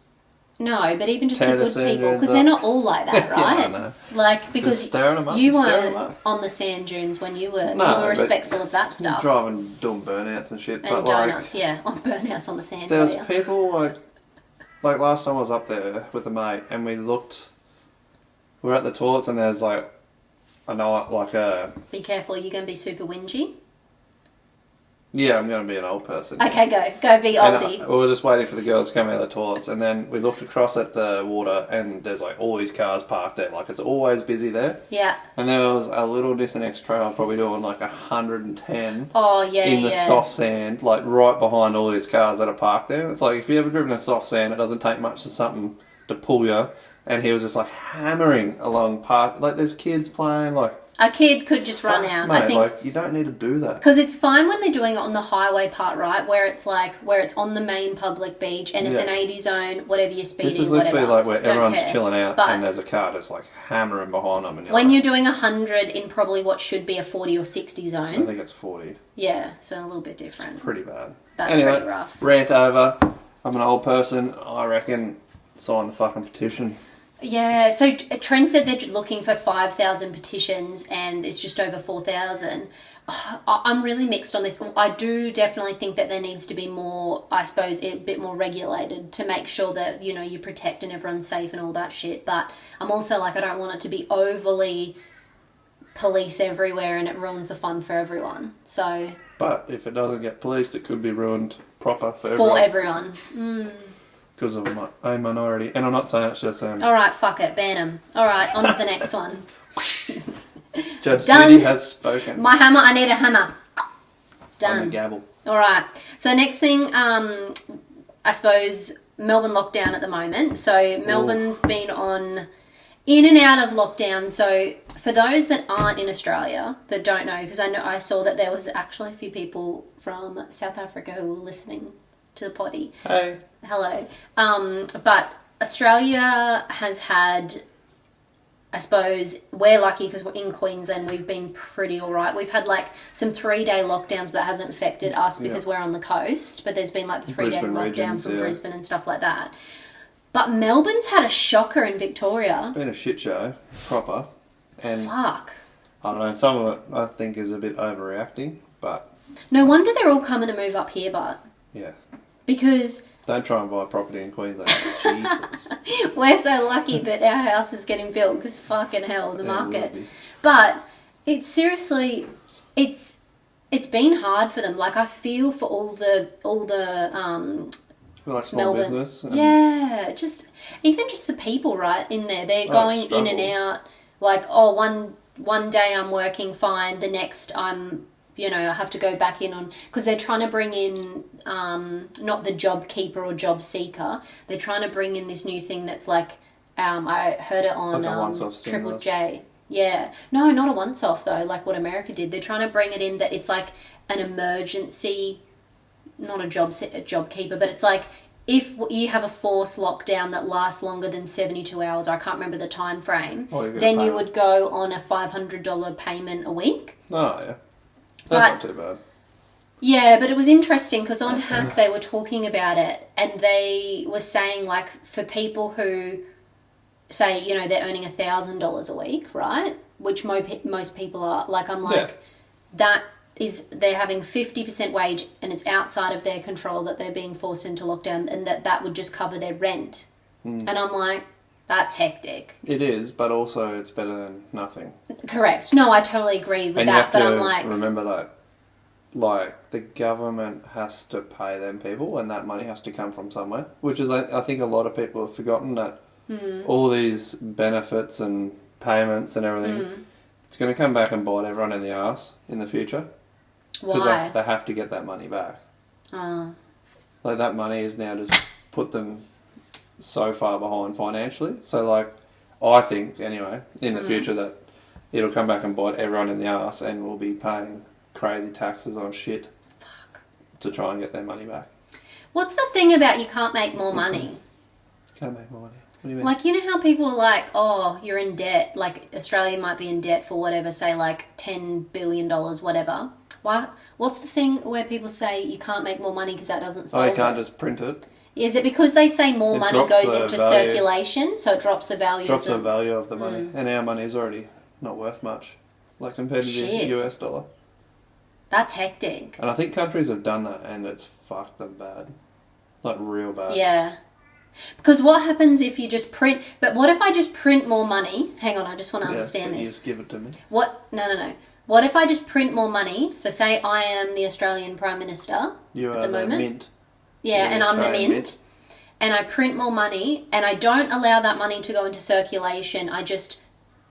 [SPEAKER 1] No, but even just the good people, because they're not all like that, right?
[SPEAKER 2] I know.
[SPEAKER 1] Like, because
[SPEAKER 2] you
[SPEAKER 1] weren't on the sand dunes when you were respectful of that stuff.
[SPEAKER 2] Driving, doing burnouts and shit.
[SPEAKER 1] And donuts, on burnouts on the sand.
[SPEAKER 2] There's people like last time I was up there with a mate and we were at the toilets and there's
[SPEAKER 1] Be careful, you're going to be super whingy.
[SPEAKER 2] Yeah, I'm going to be an old person.
[SPEAKER 1] Okay, go be oldie.
[SPEAKER 2] We were just waiting for the girls to come out of the toilets, and then we looked across at the water, and there's like all these cars parked there. Like it's always busy there.
[SPEAKER 1] Yeah.
[SPEAKER 2] And there was a little Nissan X-Trail probably doing like 110.
[SPEAKER 1] Oh yeah,
[SPEAKER 2] in the soft sand, like right behind all these cars that are parked there. It's like if you ever driven in soft sand, it doesn't take much to something to pull you. And he was just like hammering along park. Like there's kids playing. Like
[SPEAKER 1] a kid could just run out.
[SPEAKER 2] Mate,
[SPEAKER 1] I think
[SPEAKER 2] like you don't need to do that
[SPEAKER 1] because it's fine when they're doing it on the highway part, right? Where it's on the main public beach and it's an 80 zone, whatever you're speeding.
[SPEAKER 2] This is literally like where
[SPEAKER 1] Don't
[SPEAKER 2] everyone's
[SPEAKER 1] care.
[SPEAKER 2] chilling out
[SPEAKER 1] But
[SPEAKER 2] and there's a car just like hammering behind them. And
[SPEAKER 1] when you're doing 100 in probably what should be a 40 or 60 zone,
[SPEAKER 2] I think it's 40.
[SPEAKER 1] Yeah, so a little bit different.
[SPEAKER 2] It's pretty bad.
[SPEAKER 1] That's
[SPEAKER 2] anyway,
[SPEAKER 1] pretty rough.
[SPEAKER 2] Rant over. I'm an old person. I reckon sign the fucking petition.
[SPEAKER 1] Yeah, so Trent said they're looking for 5,000 petitions and it's just over 4,000. I'm really mixed on this. I do definitely think that there needs to be more, I suppose, a bit more regulated to make sure that, you know, you protect and everyone's safe and all that shit. But I'm also like, I don't want it to be overly police everywhere and it ruins the fun for everyone. So,
[SPEAKER 2] but if it doesn't get policed, it could be ruined proper for everyone.
[SPEAKER 1] For everyone. Mm.
[SPEAKER 2] Because of a minority. And I'm not saying it's just
[SPEAKER 1] All right, fuck it, ban them. All right, on to the next one.
[SPEAKER 2] Judge
[SPEAKER 1] Done.
[SPEAKER 2] Judy has spoken.
[SPEAKER 1] My hammer, I need a hammer. Done.
[SPEAKER 2] On the gavel.
[SPEAKER 1] All right. So next thing, I suppose Melbourne lockdown at the moment. So Melbourne's been in and out of lockdown. So for those that aren't in Australia that don't know, because I saw that there was actually a few people from South Africa who were listening to the potty.
[SPEAKER 2] Hey.
[SPEAKER 1] Hello. But Australia has had, I suppose, we're lucky because we're in Queensland, we've been pretty alright. We've had like some 3-day lockdowns, but it hasn't affected us because we're on the coast. But there's been like the 3-day lockdown from Brisbane and stuff like that. But Melbourne's had a shocker in Victoria.
[SPEAKER 2] It's been a shit show, proper. And
[SPEAKER 1] fuck.
[SPEAKER 2] I don't know, some of it I think is a bit overreacting, but...
[SPEAKER 1] No wonder they're all coming to move up here, but...
[SPEAKER 2] Yeah.
[SPEAKER 1] Because...
[SPEAKER 2] Don't try and buy property in Queensland. Jesus.
[SPEAKER 1] We're so lucky that our house is getting built because fucking hell, the market.
[SPEAKER 2] It
[SPEAKER 1] but it's seriously, it's been hard for them. Like I feel for all the
[SPEAKER 2] like small
[SPEAKER 1] Melbourne
[SPEAKER 2] business.
[SPEAKER 1] Yeah, even just the people right in there. They're going in and out. Like one day I'm working fine, the next I'm. You know, I have to go back in on... Because they're trying to bring in, not the job keeper or job seeker. They're trying to bring in this new thing that's like... I heard it on
[SPEAKER 2] like
[SPEAKER 1] Triple J. Yeah. No, not a once-off, though, like what America did. They're trying to bring it in that it's like an emergency... Not a job keeper, but it's like... If you have a forced lockdown that lasts longer than 72 hours, I can't remember the time frame, then you would go on a $500 payment a week.
[SPEAKER 2] Oh, yeah. That's not too bad.
[SPEAKER 1] Yeah, but it was interesting because on Hack they were talking about it and they were saying like for people who say, you know, they're earning $1,000 a week, right? Which most people are. Like I'm like, that is, they're having 50% wage and it's outside of their control that they're being forced into lockdown and that would just cover their rent. And I'm like, that's hectic.
[SPEAKER 2] It is, but also it's better than nothing.
[SPEAKER 1] Correct. No, I totally agree with that. But I'm like,
[SPEAKER 2] remember that, like the government has to pay them people, and that money has to come from somewhere. Which is, I think, a lot of people have forgotten that all these benefits and payments and everything, it's going to come back and bite everyone in the arse in the future.
[SPEAKER 1] Why?
[SPEAKER 2] Because they have to get that money back. Like that money is now just put them so far behind financially. So like, I think anyway, in the future that it'll come back and bite everyone in the arse and we'll be paying crazy taxes on shit to try and get their money back.
[SPEAKER 1] What's the thing about you can't make more money?
[SPEAKER 2] Can't make more money. What do you mean?
[SPEAKER 1] Like, you know how people are like, oh, you're in debt. Like, Australia might be in debt for whatever, say like $10 billion, whatever. Why? What's the thing where people say you can't make more money because that doesn't solve it?
[SPEAKER 2] Oh, you can't just print it.
[SPEAKER 1] Is it because they say more money goes into
[SPEAKER 2] value.
[SPEAKER 1] Circulation, so it drops the value
[SPEAKER 2] Drops the value of the money. And our money is already not worth much, like compared to the US dollar.
[SPEAKER 1] That's hectic.
[SPEAKER 2] And I think countries have done that and it's fucked them bad. Like real bad.
[SPEAKER 1] Yeah. Because what happens if you just print... But what if I just print more money? Hang on, I just want to understand this.
[SPEAKER 2] You just give it to me.
[SPEAKER 1] What? No. What if I just print more money? So say I am the Australian Prime Minister
[SPEAKER 2] You
[SPEAKER 1] at
[SPEAKER 2] are
[SPEAKER 1] the
[SPEAKER 2] the
[SPEAKER 1] moment.
[SPEAKER 2] mint.
[SPEAKER 1] Yeah,
[SPEAKER 2] You're
[SPEAKER 1] and
[SPEAKER 2] the
[SPEAKER 1] I'm the
[SPEAKER 2] Australian
[SPEAKER 1] mint. And I print more money and I don't allow that money to go into circulation. I just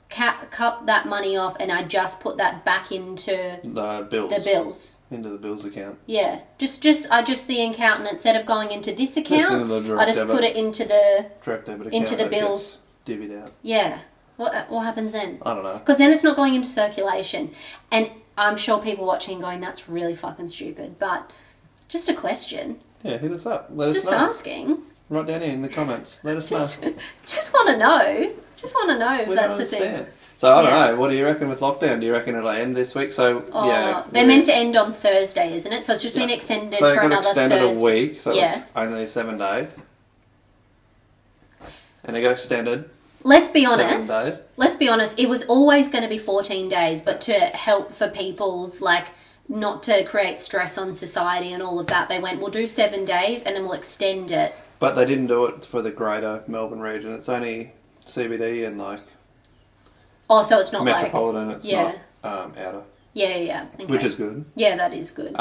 [SPEAKER 1] cut that money off and I just put that back into
[SPEAKER 2] The bills.
[SPEAKER 1] the bills.
[SPEAKER 2] Into the bills account.
[SPEAKER 1] Yeah. Just the accountant, instead of going into this
[SPEAKER 2] Just
[SPEAKER 1] account,
[SPEAKER 2] into the direct
[SPEAKER 1] I just
[SPEAKER 2] debit.
[SPEAKER 1] put it into the...
[SPEAKER 2] Direct debit account.
[SPEAKER 1] into the
[SPEAKER 2] that
[SPEAKER 1] bills.
[SPEAKER 2] gets divvied out.
[SPEAKER 1] Yeah. What happens then?
[SPEAKER 2] I don't know.
[SPEAKER 1] Because then it's not going into circulation. And I'm sure people watching going, that's really fucking stupid. But just a question.
[SPEAKER 2] Yeah, hit us up. Let us
[SPEAKER 1] Just
[SPEAKER 2] know.
[SPEAKER 1] asking.
[SPEAKER 2] Write down here in the comments. Let us know.
[SPEAKER 1] Just want to know. Just want to know if
[SPEAKER 2] We
[SPEAKER 1] that's
[SPEAKER 2] don't
[SPEAKER 1] a thing.
[SPEAKER 2] understand. So I don't
[SPEAKER 1] Yeah.
[SPEAKER 2] know. What do you reckon with lockdown? Do you reckon it'll end this week? So yeah,
[SPEAKER 1] They're meant to end on Thursday, isn't it? So it's just been extended
[SPEAKER 2] so it
[SPEAKER 1] for
[SPEAKER 2] got
[SPEAKER 1] another
[SPEAKER 2] extended
[SPEAKER 1] Thursday.
[SPEAKER 2] a week. So
[SPEAKER 1] Yeah.
[SPEAKER 2] it's only a 7 day, and it got extended.
[SPEAKER 1] Let's be
[SPEAKER 2] 7
[SPEAKER 1] honest.
[SPEAKER 2] days.
[SPEAKER 1] Let's be honest. It was always going to be 14 days, but to help for people's not to create stress on society and all of that, they went, we'll do 7 days and then we'll extend it.
[SPEAKER 2] But they didn't do it for the greater Melbourne region. It's only CBD and
[SPEAKER 1] Oh, so it's not
[SPEAKER 2] metropolitan. It's
[SPEAKER 1] yeah.
[SPEAKER 2] not outer,
[SPEAKER 1] Yeah. Okay.
[SPEAKER 2] which is good.
[SPEAKER 1] Yeah, that is good.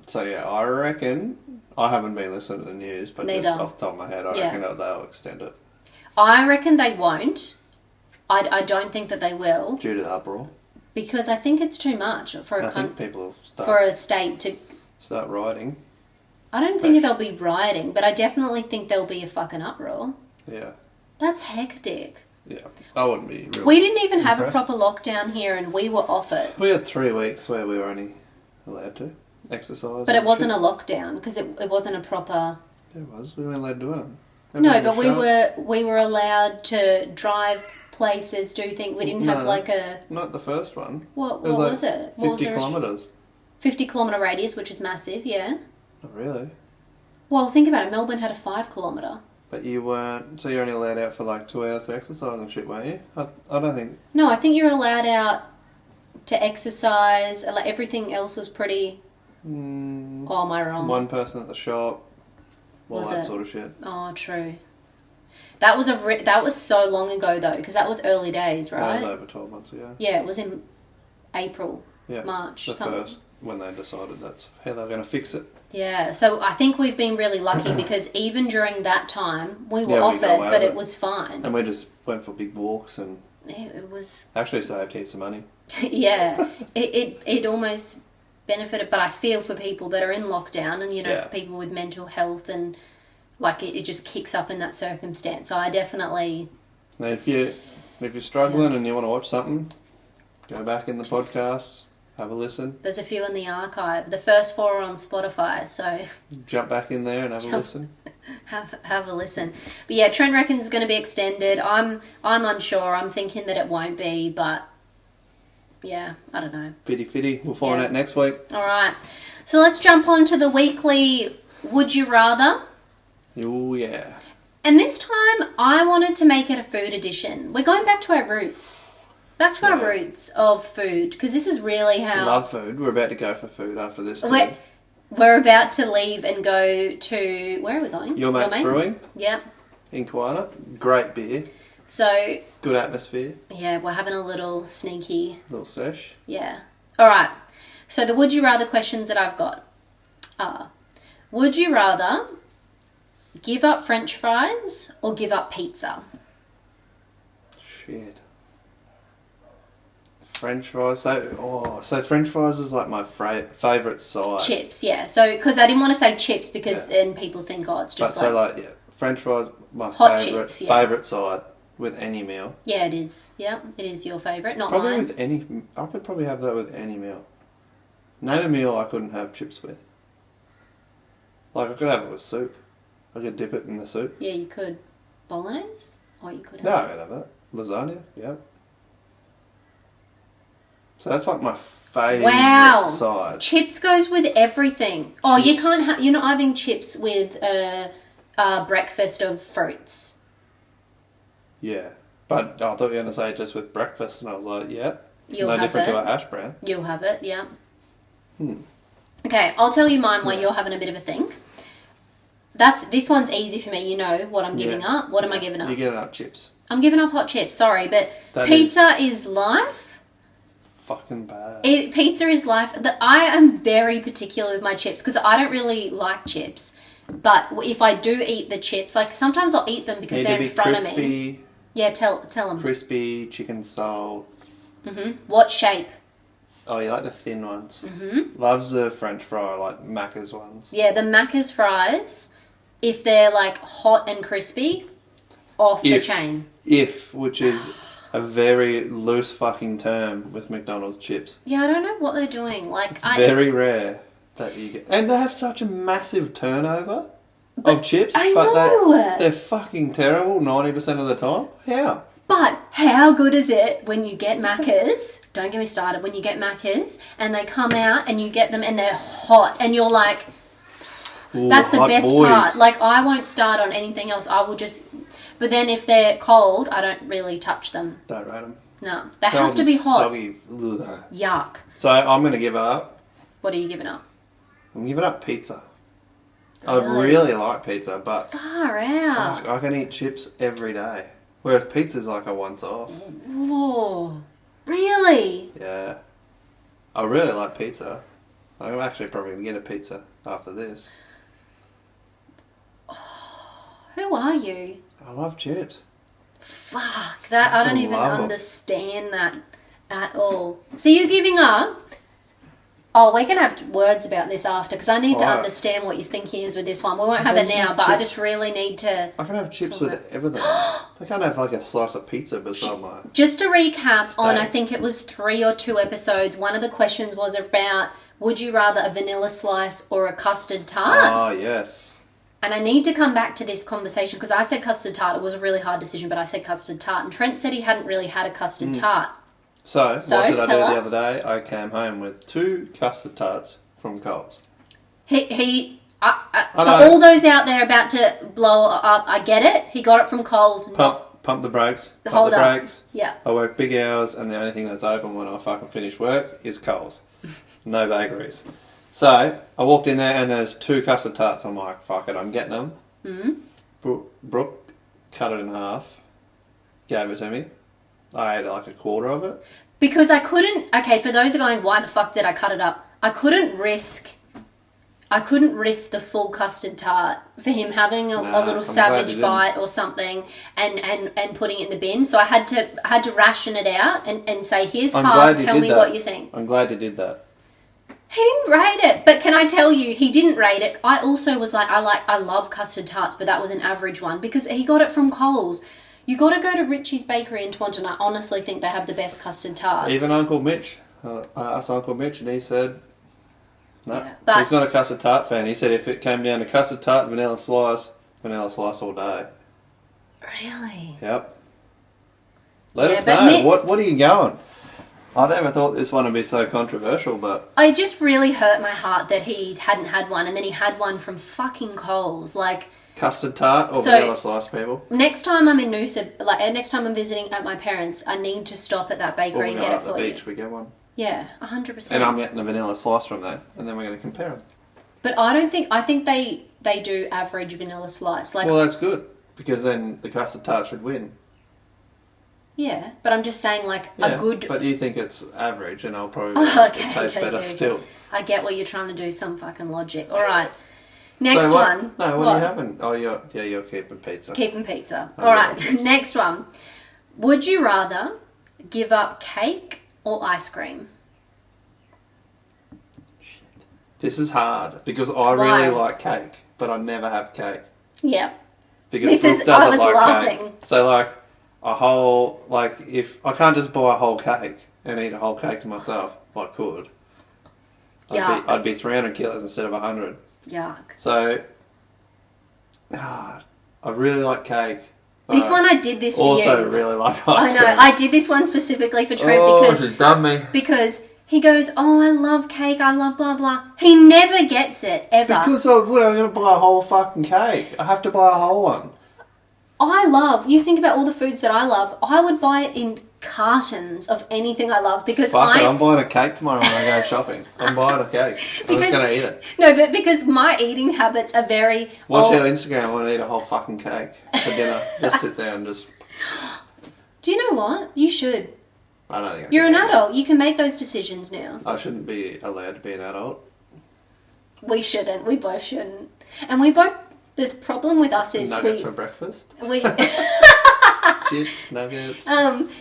[SPEAKER 2] So yeah, I reckon I haven't been listening to the news, but
[SPEAKER 1] Neither.
[SPEAKER 2] just off the top of my head, I
[SPEAKER 1] Yeah.
[SPEAKER 2] reckon that they'll extend it
[SPEAKER 1] I reckon they won't. I don't think that they will,
[SPEAKER 2] due to the uproar.
[SPEAKER 1] because I think it's too much for
[SPEAKER 2] I think people will
[SPEAKER 1] for a state to...
[SPEAKER 2] start rioting.
[SPEAKER 1] I don't think there'll be rioting, but I definitely think there'll be a fucking uproar.
[SPEAKER 2] Yeah,
[SPEAKER 1] That's hectic.
[SPEAKER 2] yeah. I wouldn't be. Real
[SPEAKER 1] We didn't even have a
[SPEAKER 2] impressed.
[SPEAKER 1] proper lockdown here and we were off it.
[SPEAKER 2] We had 3 weeks where we were only allowed to exercise.
[SPEAKER 1] But it
[SPEAKER 2] and
[SPEAKER 1] wasn't
[SPEAKER 2] shit.
[SPEAKER 1] a lockdown because it wasn't a proper...
[SPEAKER 2] It was. We weren't allowed to do it.
[SPEAKER 1] No,
[SPEAKER 2] Everyone
[SPEAKER 1] but
[SPEAKER 2] was shut.
[SPEAKER 1] we were allowed to drive places, do things. We didn't have
[SPEAKER 2] No.
[SPEAKER 1] like a...
[SPEAKER 2] Not the first one.
[SPEAKER 1] What
[SPEAKER 2] It was
[SPEAKER 1] was it? What was
[SPEAKER 2] 50
[SPEAKER 1] the
[SPEAKER 2] kilometres.
[SPEAKER 1] 50 kilometre radius, which is massive, yeah.
[SPEAKER 2] Not really.
[SPEAKER 1] Well, think about it. Melbourne had a 5 kilometre.
[SPEAKER 2] But you weren't. So you're only allowed out for 2 hours to exercise and shit, weren't you? I don't think.
[SPEAKER 1] No, I think you're allowed out to exercise. Everything else was pretty... Oh, am I wrong?
[SPEAKER 2] One person at the shop. All
[SPEAKER 1] Was
[SPEAKER 2] that
[SPEAKER 1] it?
[SPEAKER 2] sort of shit.
[SPEAKER 1] Oh, true. That was that was so long ago though, because that was early days, right?
[SPEAKER 2] That was over 12 months ago.
[SPEAKER 1] Yeah, it was in April,
[SPEAKER 2] Yeah.
[SPEAKER 1] March,
[SPEAKER 2] The
[SPEAKER 1] something.
[SPEAKER 2] first, when they decided that's how they were going to fix it.
[SPEAKER 1] Yeah, so I think we've been really lucky because even during that time we were
[SPEAKER 2] Yeah, we
[SPEAKER 1] off
[SPEAKER 2] got
[SPEAKER 1] it,
[SPEAKER 2] away
[SPEAKER 1] but
[SPEAKER 2] with
[SPEAKER 1] it
[SPEAKER 2] it.
[SPEAKER 1] was fine.
[SPEAKER 2] And we just went for big walks and
[SPEAKER 1] It was
[SPEAKER 2] actually saved heaps of money.
[SPEAKER 1] yeah, it almost benefited, but I feel for people that are in lockdown and
[SPEAKER 2] Yeah.
[SPEAKER 1] for people with mental health and it just kicks up in that circumstance. So I definitely...
[SPEAKER 2] Now, if you're struggling and you want to watch something, go back in the podcasts, have a listen,
[SPEAKER 1] There's a few in the archive. The first 4 are on Spotify, so
[SPEAKER 2] jump back in there and have a listen.
[SPEAKER 1] have a listen. But yeah, Trent reckons it's going to be extended. I'm unsure. I'm thinking that it won't be, but yeah, I don't know.
[SPEAKER 2] Fitty. We'll find
[SPEAKER 1] Yeah.
[SPEAKER 2] out next week.
[SPEAKER 1] All right. So let's jump on to the weekly Would You Rather.
[SPEAKER 2] Oh, yeah.
[SPEAKER 1] And this time I wanted to make it a food edition. We're going back to our roots. Back to our
[SPEAKER 2] Yeah.
[SPEAKER 1] roots of food, because this is really how...
[SPEAKER 2] Love food. We're about to go for food after this.
[SPEAKER 1] We're about to leave and go to... Where are we going?
[SPEAKER 2] Your Mate's Brewing.
[SPEAKER 1] Yep.
[SPEAKER 2] In Kiwana. Great beer.
[SPEAKER 1] So,
[SPEAKER 2] Good atmosphere.
[SPEAKER 1] yeah, we're having a little sneaky...
[SPEAKER 2] Little sesh.
[SPEAKER 1] Yeah. All right. So the would you rather questions that I've got are: would you rather give up French fries or give up pizza?
[SPEAKER 2] Shit. French fries. So French fries is like my favourite side.
[SPEAKER 1] Chips, yeah. So because I didn't want to say chips because
[SPEAKER 2] Yeah.
[SPEAKER 1] then people think, oh, it's just
[SPEAKER 2] French fries, my
[SPEAKER 1] Hot
[SPEAKER 2] favourite
[SPEAKER 1] chips, yeah.
[SPEAKER 2] favourite side with any meal.
[SPEAKER 1] Yeah, it is. Yeah, it is your favourite, not
[SPEAKER 2] Probably
[SPEAKER 1] mine.
[SPEAKER 2] with any. I could probably have that with any meal. Name a meal I couldn't have chips with. I could have it with soup. I could dip it in the soup.
[SPEAKER 1] Yeah, you could. Bolognese? Or you could have...
[SPEAKER 2] No, I could have that. Lasagna, yeah. So that's like my favourite
[SPEAKER 1] Wow.
[SPEAKER 2] side.
[SPEAKER 1] Chips goes with everything. Oh, you
[SPEAKER 2] Chips.
[SPEAKER 1] can't have... You're not having chips with a breakfast of fruits.
[SPEAKER 2] Yeah. But I thought you were going to say just with breakfast, and I was like, yeah.
[SPEAKER 1] You'll
[SPEAKER 2] no
[SPEAKER 1] have
[SPEAKER 2] different
[SPEAKER 1] it.
[SPEAKER 2] to a hash brown.
[SPEAKER 1] You'll have it, yeah.
[SPEAKER 2] Hmm.
[SPEAKER 1] Okay, I'll tell you mine while
[SPEAKER 2] Yeah.
[SPEAKER 1] you're having a bit of a think. This one's easy for me. You know what I'm giving up. What am I giving up?
[SPEAKER 2] You're giving up chips.
[SPEAKER 1] I'm giving up hot chips. Sorry, but
[SPEAKER 2] That
[SPEAKER 1] pizza is life.
[SPEAKER 2] fucking bad.
[SPEAKER 1] Pizza is life. I am very particular with my chips because I don't really like chips. But if I do eat the chips, like sometimes I'll eat them because they're in front of me. Yeah, tell them.
[SPEAKER 2] Crispy, chicken salt.
[SPEAKER 1] What shape?
[SPEAKER 2] Oh, you like the thin ones? Loves the French fry, like Macca's ones.
[SPEAKER 1] Yeah, the Macca's fries, if they're like hot and crispy, off the chain.
[SPEAKER 2] Which is a very loose fucking term with McDonald's chips.
[SPEAKER 1] Yeah, I don't know what they're doing.
[SPEAKER 2] Very rare that you get. And they have such a massive turnover of chips.
[SPEAKER 1] I know.
[SPEAKER 2] They're fucking terrible 90% of the time. How?
[SPEAKER 1] But how good is it when you get Macca's? Don't get me started. When you get Macca's and they come out and you get them and they're hot and you're like,
[SPEAKER 2] ooh,
[SPEAKER 1] that's the best
[SPEAKER 2] boys.
[SPEAKER 1] part. Like, I won't start on anything else. I will just... But then if they're cold, I don't really touch them.
[SPEAKER 2] Don't rate them.
[SPEAKER 1] No. They have to be hot.
[SPEAKER 2] Soggy. Ugh.
[SPEAKER 1] Yuck.
[SPEAKER 2] So I'm going to give up.
[SPEAKER 1] What are you giving up?
[SPEAKER 2] I'm giving up pizza.
[SPEAKER 1] Really?
[SPEAKER 2] I really like pizza, but...
[SPEAKER 1] Far out.
[SPEAKER 2] Fuck, I can eat chips every day. Whereas pizza's like a once-off.
[SPEAKER 1] Whoa. Really?
[SPEAKER 2] Yeah. I really like pizza. I'm actually probably going to get a pizza after this.
[SPEAKER 1] Who are you?
[SPEAKER 2] I love chips.
[SPEAKER 1] Fuck. That I don't even
[SPEAKER 2] love 'em.
[SPEAKER 1] understand that at all. So you're giving up? Oh, we're going to have words about this after because I need to understand what your thinking is with this one. We won't have it now, but I just really need to...
[SPEAKER 2] I can have chips with everything. I can't have like a slice of pizza beside my...
[SPEAKER 1] Just to recap
[SPEAKER 2] steak.
[SPEAKER 1] on, I think it was 3 or 2 episodes, one of the questions was about, would you rather a vanilla slice or a custard tart?
[SPEAKER 2] Oh, yes.
[SPEAKER 1] And I need to come back to this conversation because I said custard tart. It was a really hard decision, but I said custard tart. And Trent said he hadn't really had a custard tart.
[SPEAKER 2] So what did I do
[SPEAKER 1] tell
[SPEAKER 2] the
[SPEAKER 1] us.
[SPEAKER 2] other day? I came home with 2 custard tarts from Coles.
[SPEAKER 1] For all those out there about to blow up, I get it. He got it from Coles.
[SPEAKER 2] Pump the brakes.
[SPEAKER 1] Hold up.
[SPEAKER 2] Brakes.
[SPEAKER 1] Yeah.
[SPEAKER 2] I work big hours, and the only thing that's open when I fucking finish work is Coles. No bakeries. So I walked in there, and there's 2 custard tarts. I'm like, fuck it, I'm getting them. Mm-hmm. Brooke cut it in half, gave it to me. I ate like a quarter of it.
[SPEAKER 1] Because I couldn't... Okay, for those who are going, why the fuck did I cut it up? I couldn't risk the full custard tart for him having a little savage bite or something and putting it in the bin. So I had to ration it out and say, here's half, tell me what you think.
[SPEAKER 2] I'm glad you did that.
[SPEAKER 1] He didn't rate it, but can I tell you, he didn't rate it. I also was like, I love custard tarts, but that was an average one because he got it from Coles. You got to go to Richie's Bakery in Taunton. I honestly think they have the best custard tarts.
[SPEAKER 2] Even Uncle Mitch. I asked Uncle Mitch and he said, no,
[SPEAKER 1] yeah,
[SPEAKER 2] he's not a custard tart fan. He said if it came down to custard tart, vanilla slice all day.
[SPEAKER 1] Really?
[SPEAKER 2] Yep. Let us know. What are you going? I never thought this one would be so controversial, but...
[SPEAKER 1] It just really hurt my heart that he hadn't had one, and then he had one from fucking Coles. Like...
[SPEAKER 2] Custard tart or vanilla slice, people?
[SPEAKER 1] Next time I'm in Noosa, next time I'm visiting at my parents', I need to stop at that bakery and get it for you.
[SPEAKER 2] Or we go at the beach, we get one.
[SPEAKER 1] Yeah, 100%.
[SPEAKER 2] And I'm getting a vanilla slice from there, and then we're going to compare them.
[SPEAKER 1] But I think they do average vanilla slice. Like,
[SPEAKER 2] well, that's good, because then the custard tart should win.
[SPEAKER 1] Yeah, but I'm just saying, a good...
[SPEAKER 2] But you think it's average, and I'll probably taste better still.
[SPEAKER 1] I get what you're trying to do, some fucking logic. All right. Next one.
[SPEAKER 2] No, what are you having? Oh, you're keeping pizza.
[SPEAKER 1] Keeping pizza. All right, next one. Would you rather give up cake or ice cream?
[SPEAKER 2] Shit. This is hard, because I really like cake, but I never have cake.
[SPEAKER 1] Yep.
[SPEAKER 2] Because
[SPEAKER 1] I was laughing.
[SPEAKER 2] Cake. So, a whole, if I can't just buy a whole cake and eat a whole cake to myself, I could. I'd be 300 kilos instead of 100.
[SPEAKER 1] Yuck.
[SPEAKER 2] So, I really like cake.
[SPEAKER 1] This one I did this for you.
[SPEAKER 2] Also really like ice cream.
[SPEAKER 1] I know, I did this one specifically for Trent because...
[SPEAKER 2] she's done me.
[SPEAKER 1] Because he goes, oh, I love cake, I love blah, blah. He never gets it, ever.
[SPEAKER 2] Because I'm going to buy a whole fucking cake. I have to buy a whole one.
[SPEAKER 1] You think about all the foods that I love, I would buy it in cartons of anything I love because
[SPEAKER 2] I'm buying a cake tomorrow when I go shopping. I'm buying a cake. I'm just going to eat it.
[SPEAKER 1] No, but because my eating habits are very...
[SPEAKER 2] Watch our Instagram. I want to eat a whole fucking cake for dinner. Just sit there and just...
[SPEAKER 1] Do you know what? You should.
[SPEAKER 2] I don't think
[SPEAKER 1] You're
[SPEAKER 2] I
[SPEAKER 1] an
[SPEAKER 2] can.
[SPEAKER 1] adult. You can make those decisions now.
[SPEAKER 2] I shouldn't be allowed to be an adult.
[SPEAKER 1] We shouldn't. We both shouldn't. And we both... The problem with us is
[SPEAKER 2] Nuggets for breakfast.
[SPEAKER 1] we
[SPEAKER 2] Chips, nuggets.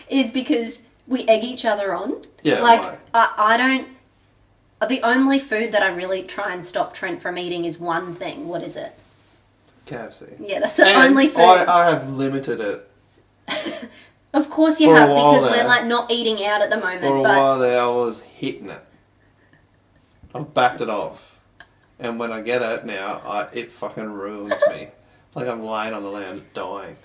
[SPEAKER 1] is because we egg each other on.
[SPEAKER 2] Yeah,
[SPEAKER 1] like
[SPEAKER 2] why?
[SPEAKER 1] I don't. The only food that I really try and stop Trent from eating is one thing. What is it?
[SPEAKER 2] KFC.
[SPEAKER 1] Yeah, that's the
[SPEAKER 2] And
[SPEAKER 1] only food.
[SPEAKER 2] I have limited it.
[SPEAKER 1] Of course you
[SPEAKER 2] For a
[SPEAKER 1] have,
[SPEAKER 2] while
[SPEAKER 1] because we're
[SPEAKER 2] there.
[SPEAKER 1] like not eating out at the moment.
[SPEAKER 2] For a
[SPEAKER 1] but
[SPEAKER 2] while there, I was hitting it. I've backed it off. And when I get it now, it fucking ruins me. Like I'm laying on the land dying.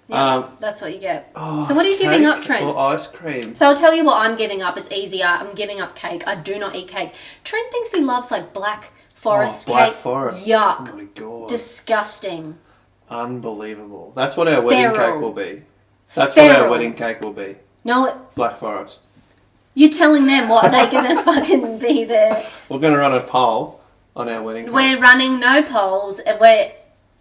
[SPEAKER 1] yeah, that's what you get.
[SPEAKER 2] Oh,
[SPEAKER 1] So what are you giving
[SPEAKER 2] cake
[SPEAKER 1] up, Trent?
[SPEAKER 2] or ice cream?
[SPEAKER 1] So I'll tell you what I'm giving up. It's easier. I'm giving up cake. I do not eat cake. Trent thinks he loves like black forest
[SPEAKER 2] Black
[SPEAKER 1] cake.
[SPEAKER 2] Forest.
[SPEAKER 1] Yuck.
[SPEAKER 2] Oh my god.
[SPEAKER 1] Disgusting.
[SPEAKER 2] Unbelievable. That's what our wedding
[SPEAKER 1] Feral.
[SPEAKER 2] cake will be. That's what
[SPEAKER 1] Feral.
[SPEAKER 2] our wedding cake will be.
[SPEAKER 1] No,
[SPEAKER 2] Black Forest.
[SPEAKER 1] you're telling them what they're gonna fucking be there.
[SPEAKER 2] We're going to run a poll on our wedding cake.
[SPEAKER 1] We're running no polls. And we're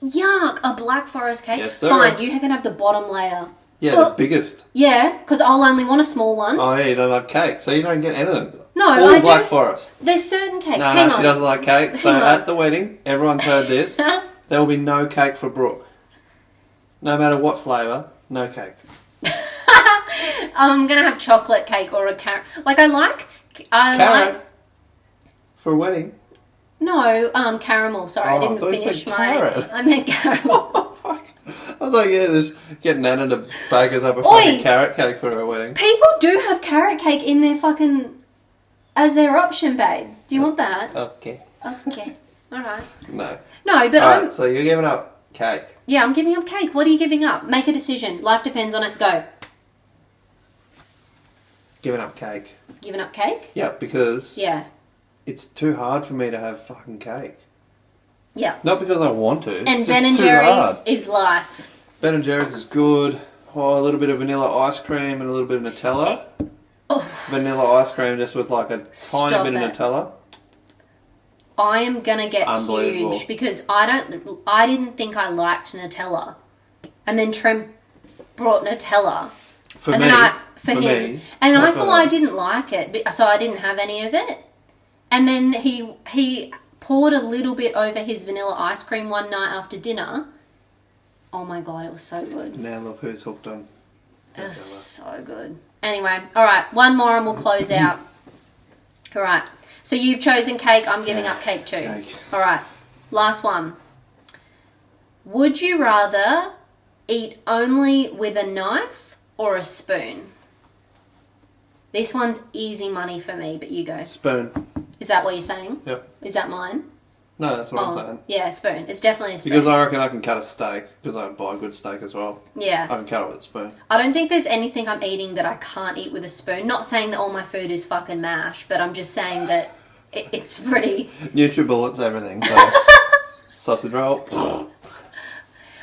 [SPEAKER 1] yuck. A black forest cake.
[SPEAKER 2] Yes, sir.
[SPEAKER 1] Fine. You can have the bottom layer.
[SPEAKER 2] Yeah, the biggest.
[SPEAKER 1] Yeah, because I'll only want a small one.
[SPEAKER 2] Oh, yeah, you don't like cake, so you don't get anything.
[SPEAKER 1] No,
[SPEAKER 2] All
[SPEAKER 1] I
[SPEAKER 2] Black
[SPEAKER 1] do.
[SPEAKER 2] Forest.
[SPEAKER 1] There's certain cakes.
[SPEAKER 2] No,
[SPEAKER 1] Hang
[SPEAKER 2] no,
[SPEAKER 1] on.
[SPEAKER 2] she doesn't like cake. So
[SPEAKER 1] Hang on.
[SPEAKER 2] at the wedding, everyone's heard this. There will be no cake for Brooke. No matter what flavour, no cake.
[SPEAKER 1] I'm gonna have chocolate cake or a carrot. Like I like
[SPEAKER 2] Carrot for a wedding.
[SPEAKER 1] no caramel. Sorry, I
[SPEAKER 2] Oh,
[SPEAKER 1] didn't
[SPEAKER 2] I thought you
[SPEAKER 1] finish
[SPEAKER 2] said
[SPEAKER 1] my.
[SPEAKER 2] carrot.
[SPEAKER 1] I meant caramel.
[SPEAKER 2] Oh fuck! I was like, yeah, just getting Nana to bake us up a
[SPEAKER 1] Oi!
[SPEAKER 2] fucking carrot cake for her wedding.
[SPEAKER 1] People do have carrot cake in their fucking as their option, babe. Do you want that?
[SPEAKER 2] Okay.
[SPEAKER 1] Okay. All right.
[SPEAKER 2] No.
[SPEAKER 1] No, but
[SPEAKER 2] Alright,
[SPEAKER 1] I'm.
[SPEAKER 2] so you're giving up cake.
[SPEAKER 1] Yeah, I'm giving up cake. What are you giving up? Make a decision. Life depends on it. Go.
[SPEAKER 2] Giving up cake.
[SPEAKER 1] Giving up cake?
[SPEAKER 2] Yeah, because
[SPEAKER 1] Yeah.
[SPEAKER 2] it's too hard for me to have fucking cake.
[SPEAKER 1] Yeah.
[SPEAKER 2] Not because I want to. It's
[SPEAKER 1] And
[SPEAKER 2] just
[SPEAKER 1] Ben and
[SPEAKER 2] too
[SPEAKER 1] Jerry's
[SPEAKER 2] hard.
[SPEAKER 1] is life.
[SPEAKER 2] Ben and Jerry's is good. Oh, a little bit of vanilla ice cream and a little bit of Nutella.
[SPEAKER 1] Oh,
[SPEAKER 2] Vanilla ice cream just with like a tiny
[SPEAKER 1] Stop
[SPEAKER 2] bit of
[SPEAKER 1] it.
[SPEAKER 2] Nutella.
[SPEAKER 1] I am gonna get
[SPEAKER 2] Unbelievable.
[SPEAKER 1] huge because I didn't think I liked Nutella, and then Trent brought Nutella,
[SPEAKER 2] For
[SPEAKER 1] and
[SPEAKER 2] me.
[SPEAKER 1] then for him,
[SPEAKER 2] me.
[SPEAKER 1] and
[SPEAKER 2] not
[SPEAKER 1] I
[SPEAKER 2] for
[SPEAKER 1] thought
[SPEAKER 2] them.
[SPEAKER 1] I didn't like it, so I didn't have any of it. And then he poured a little bit over his vanilla ice cream one night after dinner. Oh my god, it was so good.
[SPEAKER 2] Now look who's hooked on
[SPEAKER 1] It was
[SPEAKER 2] Nutella.
[SPEAKER 1] so good. Anyway, all right, one more and we'll close out. All right. So you've chosen cake. I'm giving up cake too.
[SPEAKER 2] Cake.
[SPEAKER 1] All right. Last one. Would you rather eat only with a knife or a spoon? This one's easy money for me, but you go.
[SPEAKER 2] Spoon.
[SPEAKER 1] Is that what you're saying?
[SPEAKER 2] Yep.
[SPEAKER 1] Is that mine?
[SPEAKER 2] No, that's what I'm saying.
[SPEAKER 1] Yeah, spoon. It's definitely a spoon.
[SPEAKER 2] Because I reckon I can cut a steak, because I buy good steak as well.
[SPEAKER 1] Yeah.
[SPEAKER 2] I can cut it with a spoon.
[SPEAKER 1] I don't think there's anything I'm eating that I can't eat with a spoon. Not saying that all my food is fucking mash, but I'm just saying that it's pretty...
[SPEAKER 2] NutriBullets, everything. So. Sausage roll.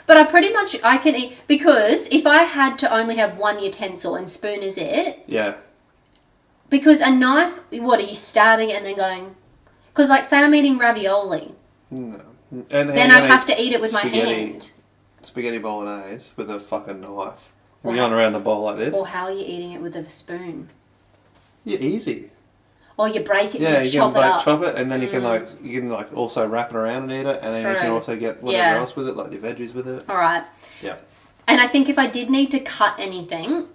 [SPEAKER 1] But I can eat... Because if I had to only have one utensil and spoon is it...
[SPEAKER 2] Yeah.
[SPEAKER 1] Because a knife, what, are you stabbing it and then going... Because, like, say I'm eating ravioli.
[SPEAKER 2] No. And
[SPEAKER 1] Then I'd have to eat it with my
[SPEAKER 2] spaghetti-
[SPEAKER 1] hand.
[SPEAKER 2] Spaghetti bolognese with a fucking knife.
[SPEAKER 1] Or
[SPEAKER 2] You're going around the bowl like this.
[SPEAKER 1] Or how are you eating it with a spoon?
[SPEAKER 2] Yeah, easy.
[SPEAKER 1] Or you break it
[SPEAKER 2] Yeah,
[SPEAKER 1] and
[SPEAKER 2] you
[SPEAKER 1] chop
[SPEAKER 2] can
[SPEAKER 1] it up.
[SPEAKER 2] chop it, and then you can like also wrap it around and eat it, and then you can
[SPEAKER 1] True.
[SPEAKER 2] also get whatever
[SPEAKER 1] Yeah.
[SPEAKER 2] else with it, like your veggies with it.
[SPEAKER 1] All right.
[SPEAKER 2] Yeah.
[SPEAKER 1] And I think if I did need to cut anything,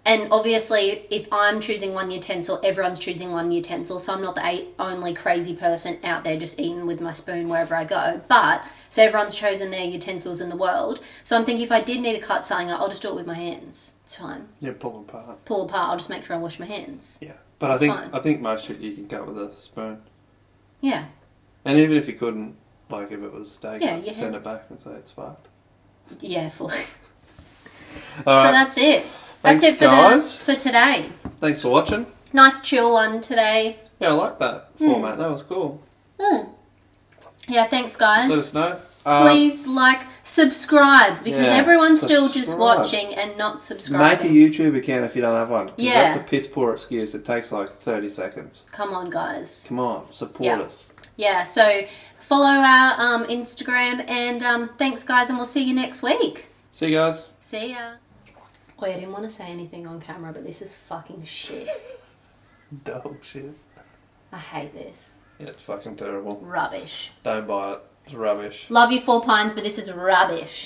[SPEAKER 1] and obviously if I'm choosing one utensil, everyone's choosing one utensil, so I'm not the only crazy person out there just eating with my spoon wherever I go. But, so everyone's chosen their utensils in the world. So I'm thinking if I did need to cut something, I'll just do it with my hands. It's fine.
[SPEAKER 2] Yeah, pull them apart.
[SPEAKER 1] Pull apart, I'll just make sure I wash my hands.
[SPEAKER 2] Yeah. But
[SPEAKER 1] That's fine.
[SPEAKER 2] I think most shit you can cut with a spoon.
[SPEAKER 1] Yeah.
[SPEAKER 2] And even if you couldn't, like if it was steak,
[SPEAKER 1] Yeah,
[SPEAKER 2] I'd
[SPEAKER 1] you
[SPEAKER 2] send
[SPEAKER 1] have-
[SPEAKER 2] it back and say it's fucked.
[SPEAKER 1] Yeah, fully.
[SPEAKER 2] All
[SPEAKER 1] So
[SPEAKER 2] right.
[SPEAKER 1] that's it.
[SPEAKER 2] Thanks,
[SPEAKER 1] That's it for
[SPEAKER 2] guys.
[SPEAKER 1] for today.
[SPEAKER 2] Thanks for watching.
[SPEAKER 1] Nice chill one today.
[SPEAKER 2] Yeah, I like that format. That was cool.
[SPEAKER 1] Yeah, thanks guys.
[SPEAKER 2] Let us know.
[SPEAKER 1] Please subscribe because
[SPEAKER 2] yeah,
[SPEAKER 1] everyone's still just
[SPEAKER 2] subscribe.
[SPEAKER 1] watching and not
[SPEAKER 2] Make a
[SPEAKER 1] subscribing.
[SPEAKER 2] YouTube account if you don't have one. 'Cause
[SPEAKER 1] Yeah.
[SPEAKER 2] That's a piss poor excuse. It takes like 30 seconds.
[SPEAKER 1] Come on, guys.
[SPEAKER 2] Come on, support
[SPEAKER 1] Yeah.
[SPEAKER 2] us.
[SPEAKER 1] Yeah, so follow our Instagram and thanks, guys, and we'll see you next week.
[SPEAKER 2] See you guys.
[SPEAKER 1] See ya. Oh, I didn't want to say anything on camera, but this is fucking shit.
[SPEAKER 2] Dog shit.
[SPEAKER 1] I hate this.
[SPEAKER 2] Yeah, it's fucking terrible.
[SPEAKER 1] Rubbish.
[SPEAKER 2] Don't buy it. It's rubbish.
[SPEAKER 1] Love you, 4 Pines, but this is rubbish.